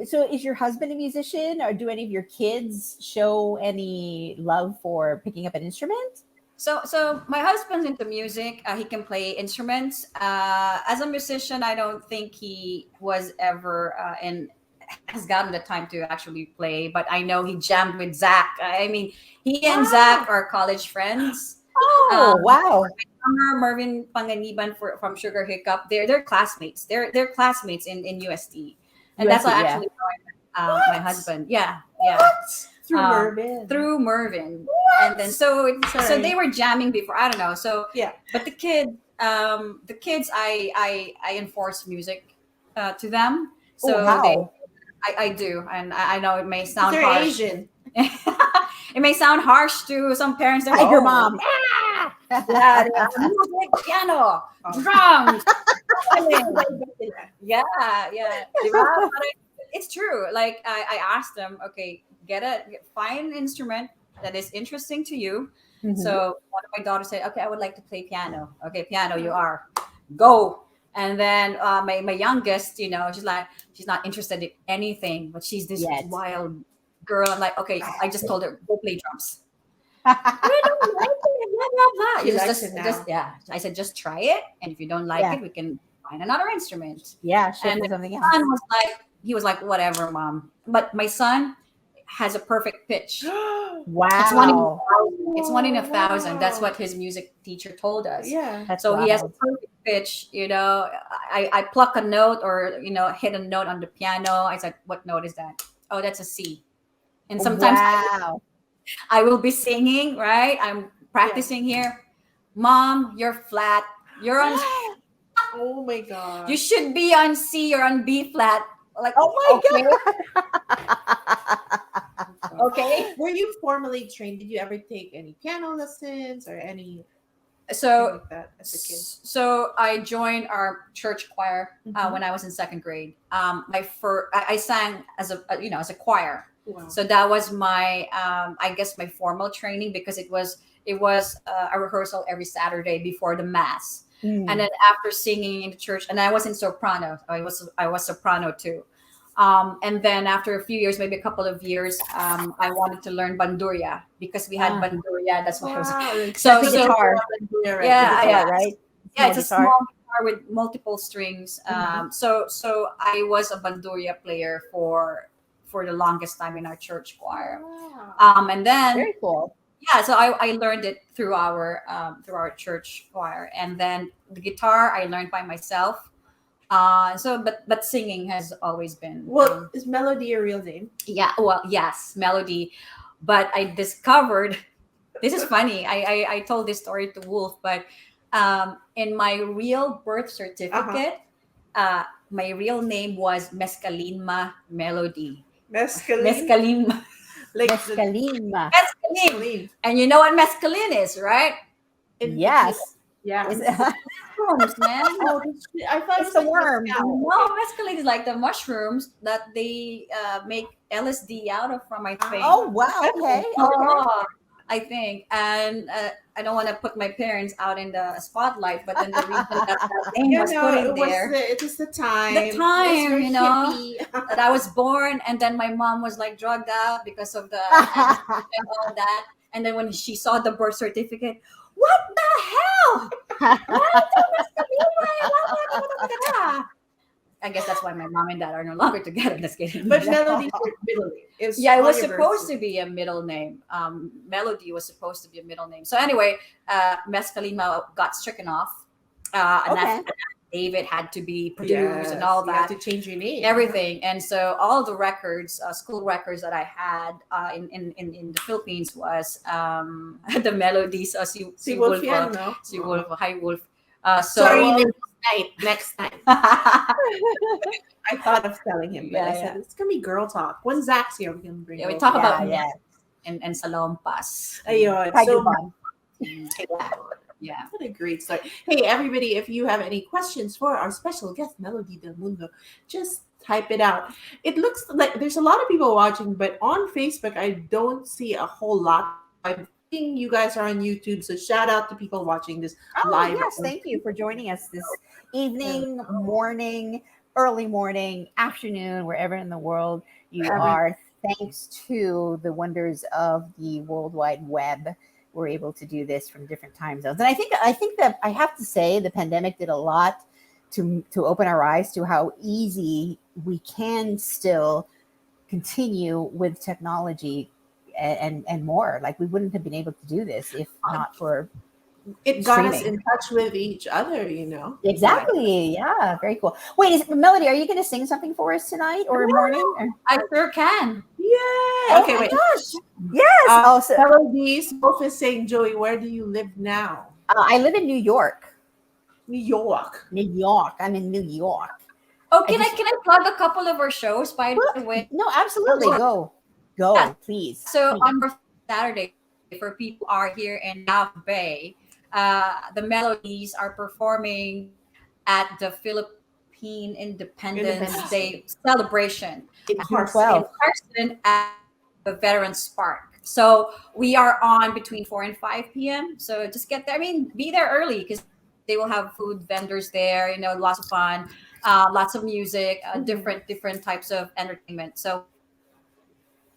so is your husband a musician, or do any of your kids show any love for picking up an instrument? So my husband's into music. He can play instruments. As a musician, I don't think he was ever has gotten the time to actually play. But I know he jammed with Zach. I mean, he and Zach are college friends. Oh, wow. Marvin Panganiban from Sugar Hiccup. They're classmates. They're classmates in UST, and that's UST, why yeah. actually my husband. Yeah. Through Mervin. Through Mervin. And then so they were jamming before. I don't know. So Yeah. but the kids I enforce music to them. Oh, So how? I do, and I know it may sound They're harsh. Asian. It may sound harsh to some parents. They're like, Tiger "Oh, mom. yeah, music, piano, drums, violin." Yeah, yeah. Diba? It's true. Like I asked them, okay, find an instrument that is interesting to you. Mhm. So one of my daughters said, okay, I would like to play piano. Okay, piano, you are. Go. And then my youngest, she's not interested in anything, but she's this Yet. wild girl. I'm like, okay, I just told her, go play drums. I don't like it, blah, blah, blah. She likes it now. Yeah. I said, just try it. And if you don't like Yeah. it, we can find another instrument. Yeah, shift And to my something else. son he was like, whatever, mom. But my son has a perfect pitch. Wow. It's one in a thousand. That's what his music teacher told us. Yeah. That's So he has a wild. perfect pitch. I pluck a note or hit a note on the piano. I said, what note is that? Oh, that's a C. And sometimes Wow. I will be singing, right? I'm practicing here. Mom, you're flat. You're on. Oh my god. You should be on C. You're on B flat. Like, Oh my God. Okay. Were you formally trained? Did you ever take any piano lessons or any So like that as a kid? So I joined our church choir Mhm. when I was in second grade. I sang as a choir. Wow. So that was my I guess my formal training, because it was a rehearsal every Saturday before the mass. Mm. And then after singing in the church, and I was in soprano. I was soprano too. And then after a few years, maybe a couple of years, I wanted to learn bandurria because we had bandurria. That's what I was. Wow. So That's a guitar. Yeah, Yeah, Guitar, right? Yeah, it's a Small small guitar with multiple strings. So I was a bandurria player for the longest time in our church choir. Wow. And then Very cool. so I learned it through our church choir, and then the guitar I learned by myself. But singing has always been Well, is Melody a real name? yeah, well, yes, Melody. But I discovered this is funny. I told this story to Wolf, but in my real birth certificate, my real name was Mescalinma Melody. Mescaline. Mescalinma. Like Mescaline. Mescaline. mescaline. And you know what mescaline is, right? Yes. Yeah. Is- Mushrooms, man. Oh, I thought It's it was the like worm. mezcal. No, mescaline is like the mushrooms that they make LSD out of from, I think. Oh wow. Okay. Oh, I think. And I don't want to put my parents out in the spotlight, but then the reason that name Yeah, was no, put in it was there, it was the time. The time, It was very you know. hippie. that I was born, and then my mom was like drugged out because of the and all that. And then when she saw the birth certificate, what the hell? I guess that's why my mom and dad are no longer together. Just kidding. But Melody's your middle name. Yeah, it was supposed to be a middle name. Melody was supposed to be a middle name. So anyway, Mescalima got stricken off. And Okay. David had to be produced and all You that. have to change your name. Everything. And so all the records, school records that I had in the Philippines was the melodies. Si Wolf yan, no? Si Wolf, hi Wolf. Sorry, next time. I thought of telling him, but I Yeah, said it's gonna be girl talk. When Zach's here, we can bring. Yeah, we Wolf talk in. about yeah. and salompas. Ayun. Tiger So, Bomb. Yeah. what a great story. Hey, everybody, if you have any questions for our special guest, Melody del Mundo, just type it out. It looks like there's a lot of people watching, but on Facebook, I don't see a whole lot. I'm thinking you guys are on YouTube, so shout out to people watching this Oh, live. yes, thank you for joining us this evening, morning, early morning, afternoon, wherever in the world you Wherever. are. Thanks to the wonders of the World Wide Web, we're able to do this from different time zones. And I think that I have to say the pandemic did a lot to open our eyes to how easy we can still continue with technology and more. Like we wouldn't have been able to do this if not for It got us streaming. in touch with each other, you know. exactly. Yeah, very cool. Wait, Melody, are you going to sing something for us tonight or morning? Or? I sure can. Yeah. Okay, my wait. gosh. Yes. Also, Melodies. Wolf is saying, Joey, where do you live now? I live in New York. New York. New York. I'm in New York. Oh, I can I just can I plug a couple of our shows by the way? no, absolutely. Yeah. Go, please. So Please. on Saturday, for people who are here in South Bay, the Melodies are performing at the Philippine Independence Independence Day celebration in June Carson. in 12th. Carson at the Veterans Park. So we are on between 4 and 5 p.m. So just get there. I mean, be there early because they will have food vendors there. Lots of fun, lots of music, different types of entertainment. So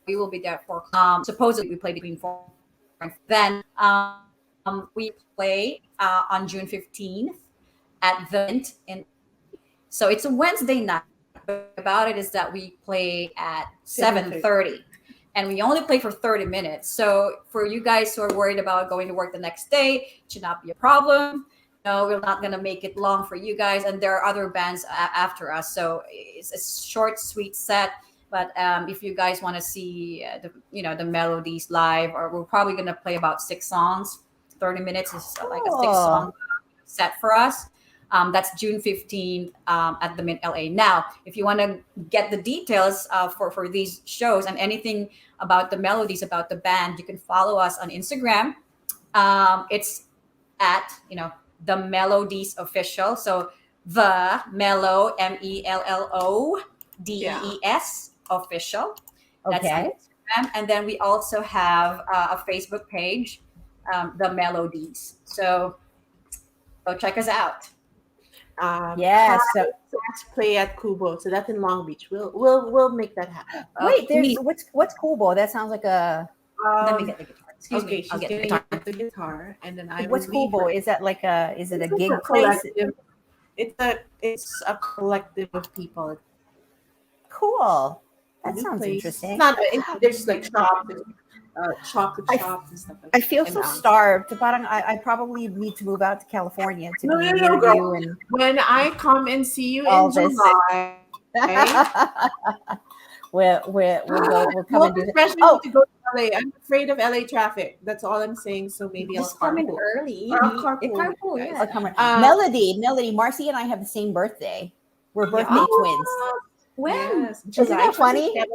we will be there for supposedly we play between 4 and 5. Then we play on June 15th at the Mint in. So it's a Wednesday night. But about it is that we play at 7:30. 7:30, and we only play for 30 minutes. So for you guys who are worried about going to work the next day, it should not be a problem. No, we're not gonna make it long for you guys, and there are other bands after us. So it's a short, sweet set. But if you guys want to see the melodies live, or we're probably gonna play about 6 songs. 30 minutes is like a six Cool. song set for us. That's June 15th at the Mint LA. Now, if you want to get the details for these shows and anything about the melodies, about the band, you can follow us on Instagram. It's at, the Melodies Official. So the Mellow, MELLODEES Official. That's on Okay. Instagram. And then we also have a Facebook page, the Melodies. So go check us out. Yes. So Let's play at Kubo. So that's in Long Beach. We'll make that happen. wait, there's Me. what's Kubo? That sounds like a Let me Um, get the guitar. Excuse okay, me. I'll she's get the getting guitar. the guitar, and then I what's will leave Kubo? her. Is that like is it a It's like gig a place? collective. It's a collective of people. Cool. That New sounds place. interesting. It's not. There's like shops, chocolate I- shops and stuff. I feel and, so starved. Parang I probably need to move out to California to No, be no, near no, girl. you and When I come and see you all in this. July, we'll come and do that. pressure Oh, me to go to LA. I'm afraid of LA traffic. That's all I'm saying. So maybe Just I'll come in carpool. early. Or I'll carpool, Carpool, guys. yeah. I'll come. Um, Melody, Marcy and I have the same birthday. We're birthday yeah. twins. When? Yes, Isn't that funny? 27th,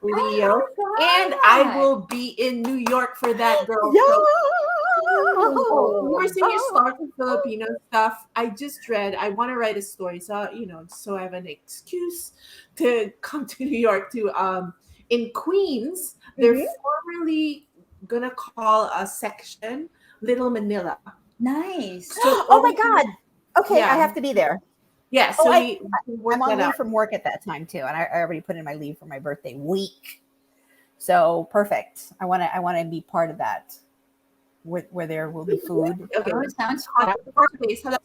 Leo. Oh, And I will be in New York for that, girl. So, Marcy, you talking Filipino stuff. I just read. I want to write a story, so so I have an excuse to come to New York. In Queens, they're formerly gonna call a section Little Manila. nice. So Oh my God. Okay, I Yeah. have to be there. Yeah, so we work I'm on that leave out. from work at that time too, and I already put in my leave for my birthday week. So perfect. I want to be part of that, where there will be food. Okay, Oh, sounds before she plays, hello,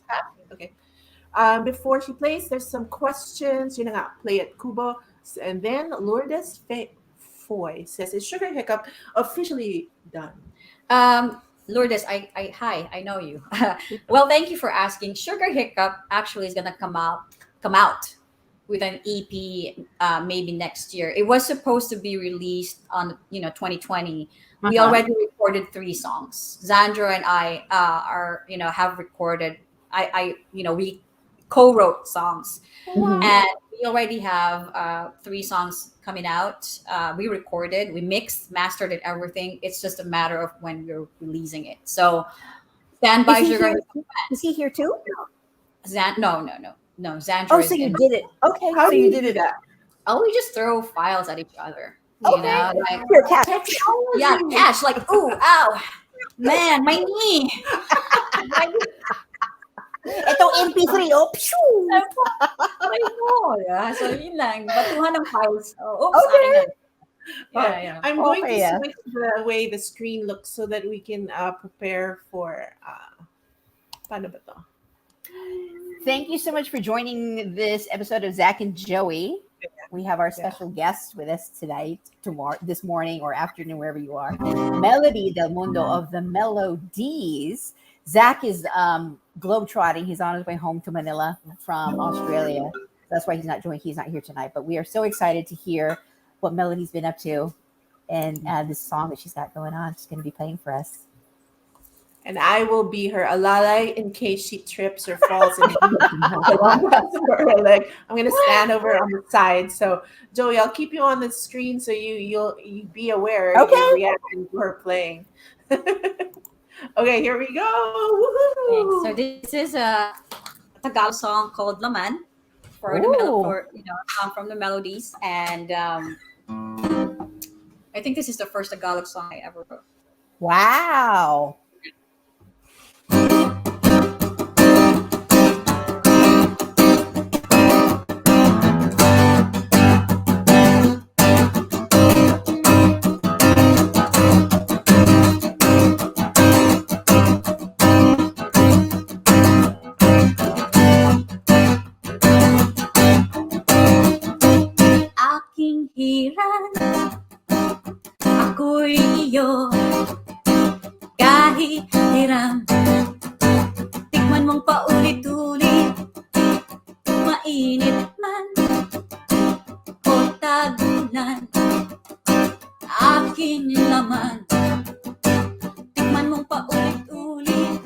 okay. Before she plays, there's some questions. Play at Kubo. And then Lourdes Foy says, is Sugar Hiccup officially done? Lourdes, hi, I know you. Well, thank you for asking. Sugar Hiccup actually is gonna come out with an EP maybe next year. It was supposed to be released on 2020. We Uh-huh. already recorded 3 songs. Zandra and I have recorded. We co-wrote songs, Mhm. and we already have 3 songs coming out. We recorded, we mixed, mastered it, everything. It's just a matter of when we're releasing it. So stand by, Is he Sugar. here? Is he here too? No. Zandra Oh, is so you in. did it. Okay, How so do you you did do it. that? Oh, we just throw files at each other. Okay. Like, Here, cat. yeah, cash. Like, ooh, ow, man, my knee. Itong MP3, oh, pshoo. Ay, no, yeah. So yun lang, batuhan ng files. Oh, oops, Okay. akin yan. Yeah. I'm going to yeah. switch the way the screen looks so that we can prepare for paano ba to? Thank you so much for joining this episode of Zach and Joey. We have our special guest with us tonight, this morning or afternoon, wherever you are. Melody del Mundo of the Mellow Dees. Zach is globetrotting. He's on his way home to Manila from Australia. That's why he's not here tonight. But we are so excited to hear what Melody's been up to and this song that she's got going on. She's going to be playing for us. and I will be her alalay in case she trips or falls and for her leg. I'm gonna stand over on the side. So Joey, I'll keep you on the screen so you be aware your Okay. reaction to her playing. Okay, here we go. Okay, so Woohoo! this is a Tagalog song called Laman Ooh. for song from the Melodies, and I think this is the first Tagalog song I ever wrote. Wow. Aking hiran, ako'y iyo, kahit hiram. Tikman mong paulit-ulit, mainit man o tagulan. Aking laman, tikman mong paulit-ulit.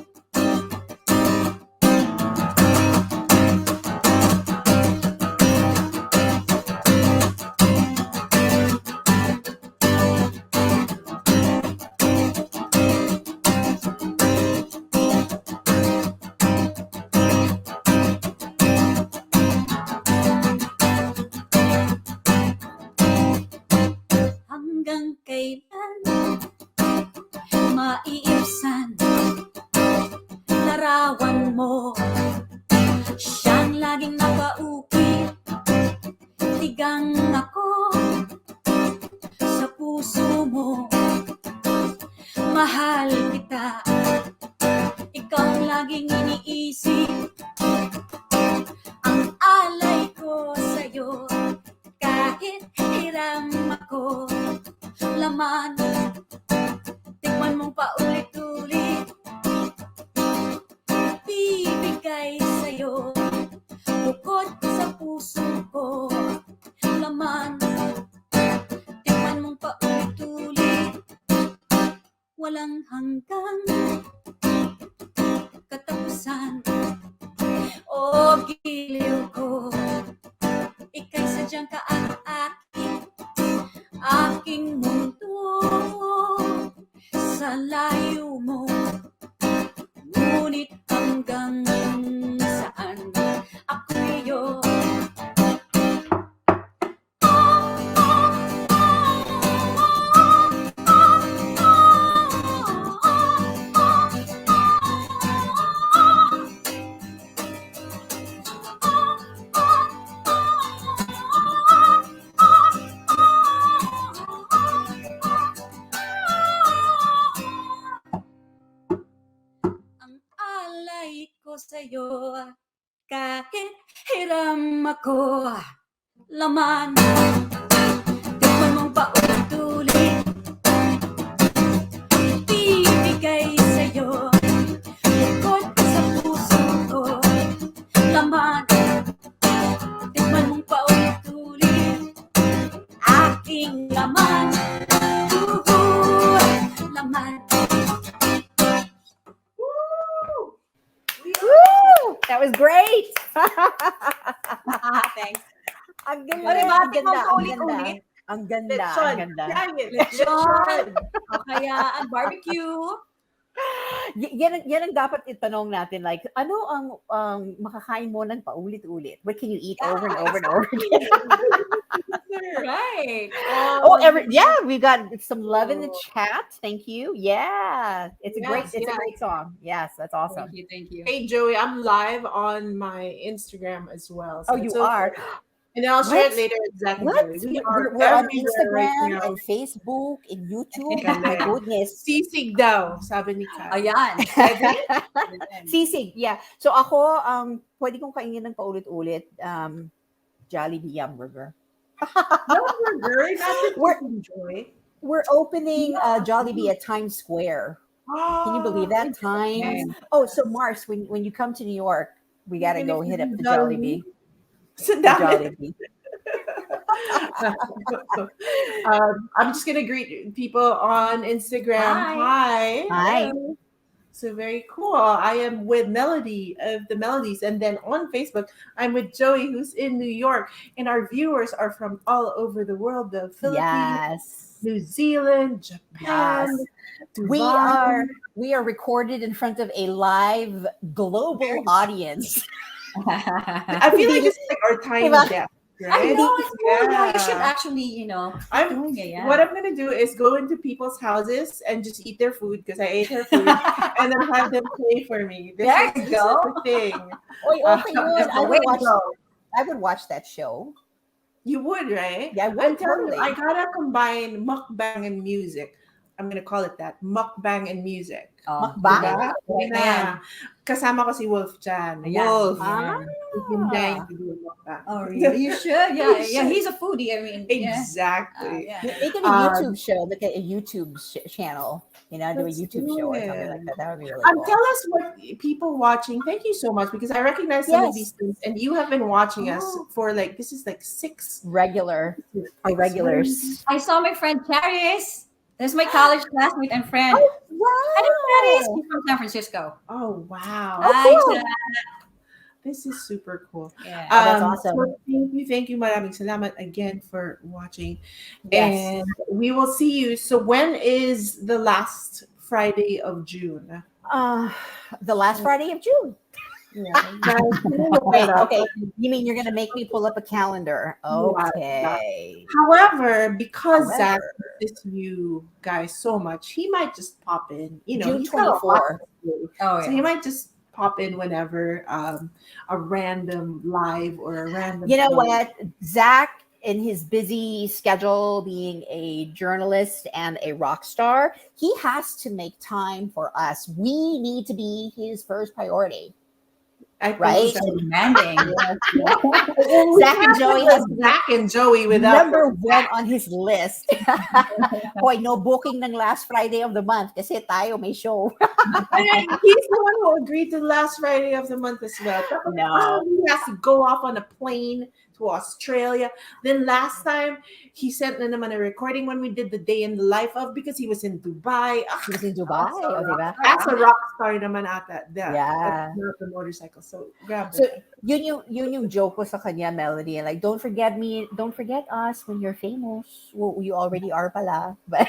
Hanggang kailan maiibsan larawan mo, siyang laging napaukit. Tigang ako sa puso mo, mahal kita, ikaw laging iniisip. Ang alay ko sa'yo, kahit hiram ako, laman, tikman mong paulit-ulit. Bibigay sa'yo, bukod sa puso ko, laman, tikman mong paulit-ulit. Walang hanggang katapusan o giliw ko, ika'y sadyang kaak-akit, aking mundo sa layo mo. Ngunit hanggang saan ako'y ang alay ko sa'yo, kahit hiram ako, laman, tikman mong paulit-ulit. Bibigay sa'yo, bukod sa puso ko, laman, tikman mong paulit-ulit. Aking laman, laman. Woo! That was great. Thanks. Ang O, ganda. diba? Ang Tingnan ganda. ko Ang ulit-ulit. ganda. Ang ganda. Lechon. Ang ganda. Yan, Lechon. O kaya ang barbecue. Yan ang dapat itanong natin. Like, ano ang makakain mo ng paulit-ulit? What can you eat over and over and over again? Right. We got some love in the chat. Thank you. Yeah, it's a great song. Yes, that's awesome. Thank you. Hey Joey, I'm live on my Instagram as well. Oh, you are. And I'll share it What? later with Zach and What? Joey. We're on everywhere right Instagram now. and Facebook and YouTube. Oh my goodness. Sisig daw, sabi ni Kat. Ayan. Sisig, yeah. So ako, pwede kong kainin ng paulit-ulit, Jollibee Yum Burger. Burger, not the We're- Joy. We're opening Jollibee at Times Square. Can you believe that? Times. Oh, so Mars, when you come to New York, we gotta go hit up the Jollibee. Sit The down. Jollibee. I'm just gonna greet people on Instagram. Hi. Hi. So very cool. I am with Melody of the Melodies, and then on Facebook, I'm with Joey, who's in New York, and our viewers are from all over the world: the Philippines, Yes. New Zealand, Japan, Yes. We Dubai. are recorded in front of a live global audience. I feel like this is like our tiny Diba? death, I right? know it's cool. Yeah, you should Yeah. actually, keep I'm doing it. Yeah. what I'm gonna do is go into people's houses and just eat their food because I ate her food, and then have them play for me. There you This go. is the thing. Oy, okay, yun. That's the way to go. I would watch that show. You would, right? Yeah, I would, I'm telling you, totally. I gotta combine mukbang and music. I'm gonna call it that, mukbang and music. Mukbang? Diba? Right na Na, yan. kasama ko si Wolf dyan. Ayan. Wolf. Ah. He's been dying to do a mukbang. Oh, really? You should. Yeah, yeah. He's a foodie. I mean, yeah. Exactly. Yeah. Making a YouTube show, like a YouTube channel, do a Let's YouTube do show or it. something like that. That would be really cool. Tell us what people watching. Thank you so much because I recognize some of Yes. these things, and you have been watching us Oh. for like this is like 6 Our regulars. I saw my friend Charis. That's my college classmate and friend. Wow. Hi, Charis. She's from San Francisco. Oh wow, Hi, cool. Charis. this is super cool. Yeah. That's awesome. So thank you, maraming salamat again for watching, Yes. and we will see you. So when is the last Friday of June? The last Friday of June. Yeah. Okay. You mean you're gonna make me pull up a calendar? Okay. However, because Zach However. misses you guys so much, he might just pop in. June he's got a lot 24. to do. Oh, So yeah. he might just pop in whenever a random live or a random. You know show. what? Zach, in his busy schedule, being a journalist and a rock star, he has to make time for us. We need to be his first priority. I think right? so. Demanding. Zach and Joey has Zach and Joey without number one on his list. Hoy, no booking ng last Friday of the month kasi tayo may show. And he's the one who agreed to the last Friday of the month as well. No. He has to go off on a plane to Australia. Then last time, he sent na naman a recording when we did the day in the life of because he was in Dubai. He was in Dubai, Also, diba? As a rock star naman ata. Yeah. Not the motorcycle. So grab So it. yun yung joke ko sa kanya, Melody. And like, don't forget us when you're famous. Well, you already are pala. But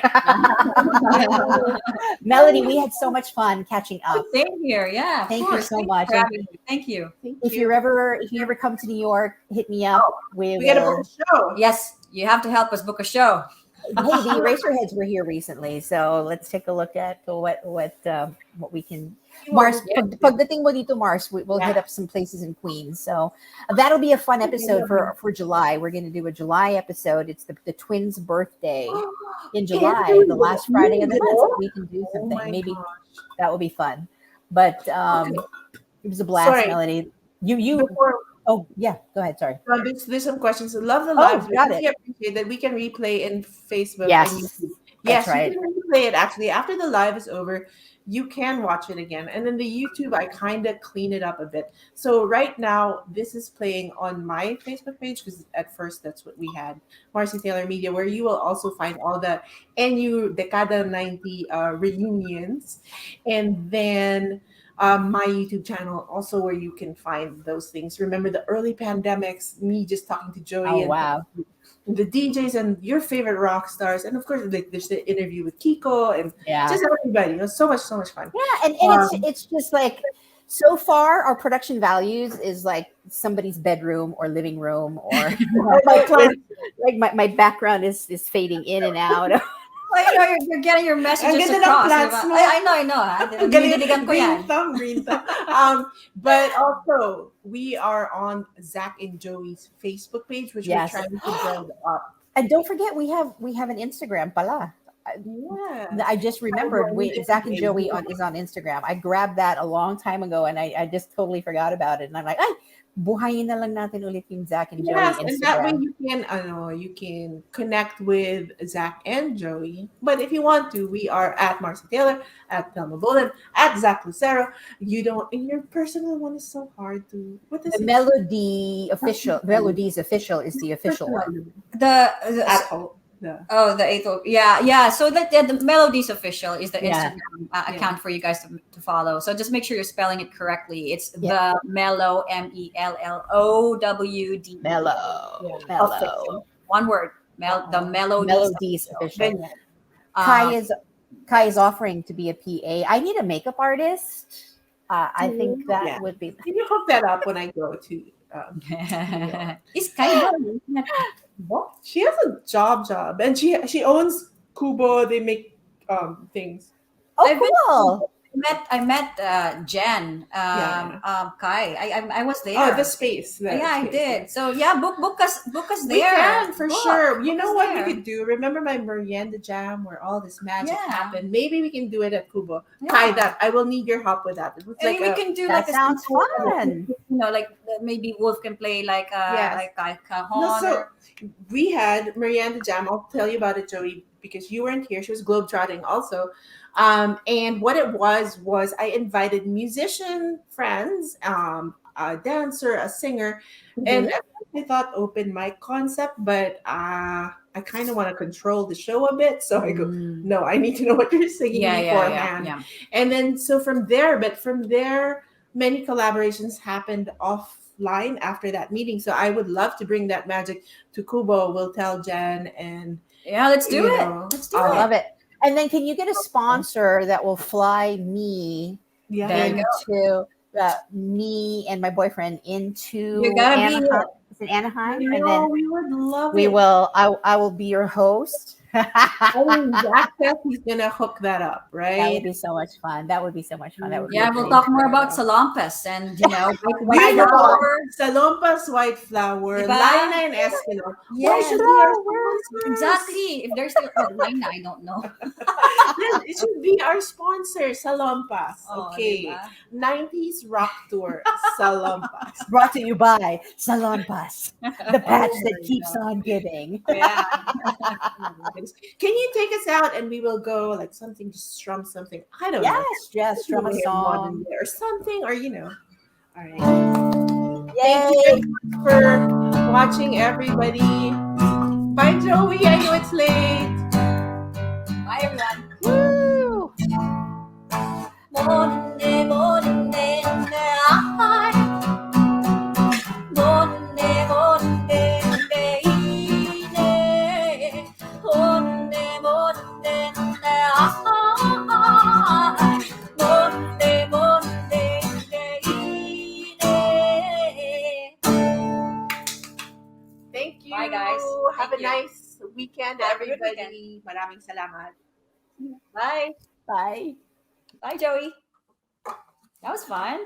Melody, we had so much fun catching up. Same here. Yeah. of Thank you course. so Thanks much. for having me. Thank you. If you ever come to New York, hit me up. We gotta book a show. Yes, you have to help us book a show. Hey, the Eraserheads were here recently, so let's take a look at what we can. Mars, pagdating mo dito, Mars, we'll hit up some places in Queens. So that'll be a fun episode for July. We're going to do a July episode. It's the twins' birthday in July, the last Friday of the month. So we can do something. Maybe that will be fun. But it was a blast, Sorry. Melody. You. Oh yeah, go ahead. Sorry. There's some questions. Love the live. got We it. appreciate that we can replay in Facebook. Yes, and YouTube. that's Yes, right. you can replay it actually after the live is over. You can watch it again, and then the YouTube I kind of clean it up a bit. So right now this is playing on my Facebook page because at first that's what we had, Marcy Taylor Media, where you will also find all the NU Decada 90 reunions, and then. My YouTube channel, also where you can find those things. Remember the early pandemics, me just talking to Joey Oh and wow. the DJs and your favorite rock stars, and of course, like there's the interview with Kiko and Yeah. just everybody. It was so much fun. Yeah, and it's just like so far our production values is like somebody's bedroom or living room or my background is fading in and out. Well, you're getting your messages Ang ganda ng across. plants Diba? mo. I know. Diniligan ko yan. Green thumb. But also, we are on Zach and Joey's Facebook page, which Yes. we're trying to build up. And don't forget we have an Instagram pala. Yeah. I just remembered Zach and Joey is on Instagram. I grabbed that a long time ago and I just totally forgot about it. And I'm like, ay, buhayin na lang natin ulit yung Zach and Joey Yes, Instagram. and that way you can connect with Zach and Joey. But if you want to, we are at Marcy Taylor, at Thelma Bolin, at Zach Lucero. You don't, in your personal one is so hard to. What is The it? Melodies official is the official one. The At home. The, Oh, the 8th. Yeah. So the Mellow Dees official is the Yeah. Instagram account for you guys to follow. So just make sure you're spelling it correctly. It's Yeah. the Mellow, MELLOWD. Mellow. Yeah. Mellow. Official. One word. The Mellow Mellow Dees Dees official. official. Kai is offering to be a PA. I need a makeup artist. I think that Yeah. would be. Can you hook that up when I go to? Is Kai What? She has a job, and she owns Kubo. They make things. Oh, I've been- cool. I met Jen, Yeah. Kai. I was there. Oh, the space. Yeah, I did. So book us We there. can for Book. sure. You Book know us what there. we could do? Remember my merienda jam where all this magic Yeah. happened? Maybe we can do it at Kubo. Yeah. Kai, that I will need your help with that. It was Maybe like we can do That like sounds simple, fun. like maybe Wolf can play like Yes. like cajon. No, so or- we had Miranda Jam. I'll tell you about it, Joey, because you weren't here. She was globetrotting also. And what it was I invited musician friends, a dancer, a singer, and at first I thought open mic concept, but I kind of want to control the show a bit. So I go, no, I need to know what you're singing beforehand. yeah. And then so from there, many collaborations happened offline after that meeting. So I would love to bring that magic to Kubo. We'll tell Jen and Yeah, let's do you it. know, Let's do I it. love it. And then can you get a sponsor that will fly me yeah. There you into me and my boyfriend into You gotta be Anaheim? here. Is it Anaheim? You And know, then we would love we it. will. I will be your host. I mean, Zach says he's gonna hook that up, That right? would be so much fun. That would be so much fun. That would be Yeah, we'll amazing. talk more about Salompas and We white know flower. Salompas, White Flower, Diba? Lina, and Eskimo. Why Yes. should be our sponsors? Exactly. If there's still Lina, I don't know. Yes, it should be our sponsor, Salompas. Oh, Okay. diba? 90s rock tour, Salompas. Brought to you by Salon Pass, the patch Oh that my keeps God. on giving. Yeah. Can you take us out and we will go like something, just strum something? I don't know. Yes, strum a Way of song. modern day or something, or All right. Yay! Thank you for watching, everybody. Bye, Joey. I know it's late. Bye, everyone. Woo! Monde, monde, ay. Monde, monde, ine. Monde, monde, ay. Monde, monde, ine. Thank you. Bye, guys. Have Thank a you. nice weekend, Have a good everybody. Maraming salamat. Bye. Bye. Bye, Joey. That was fun.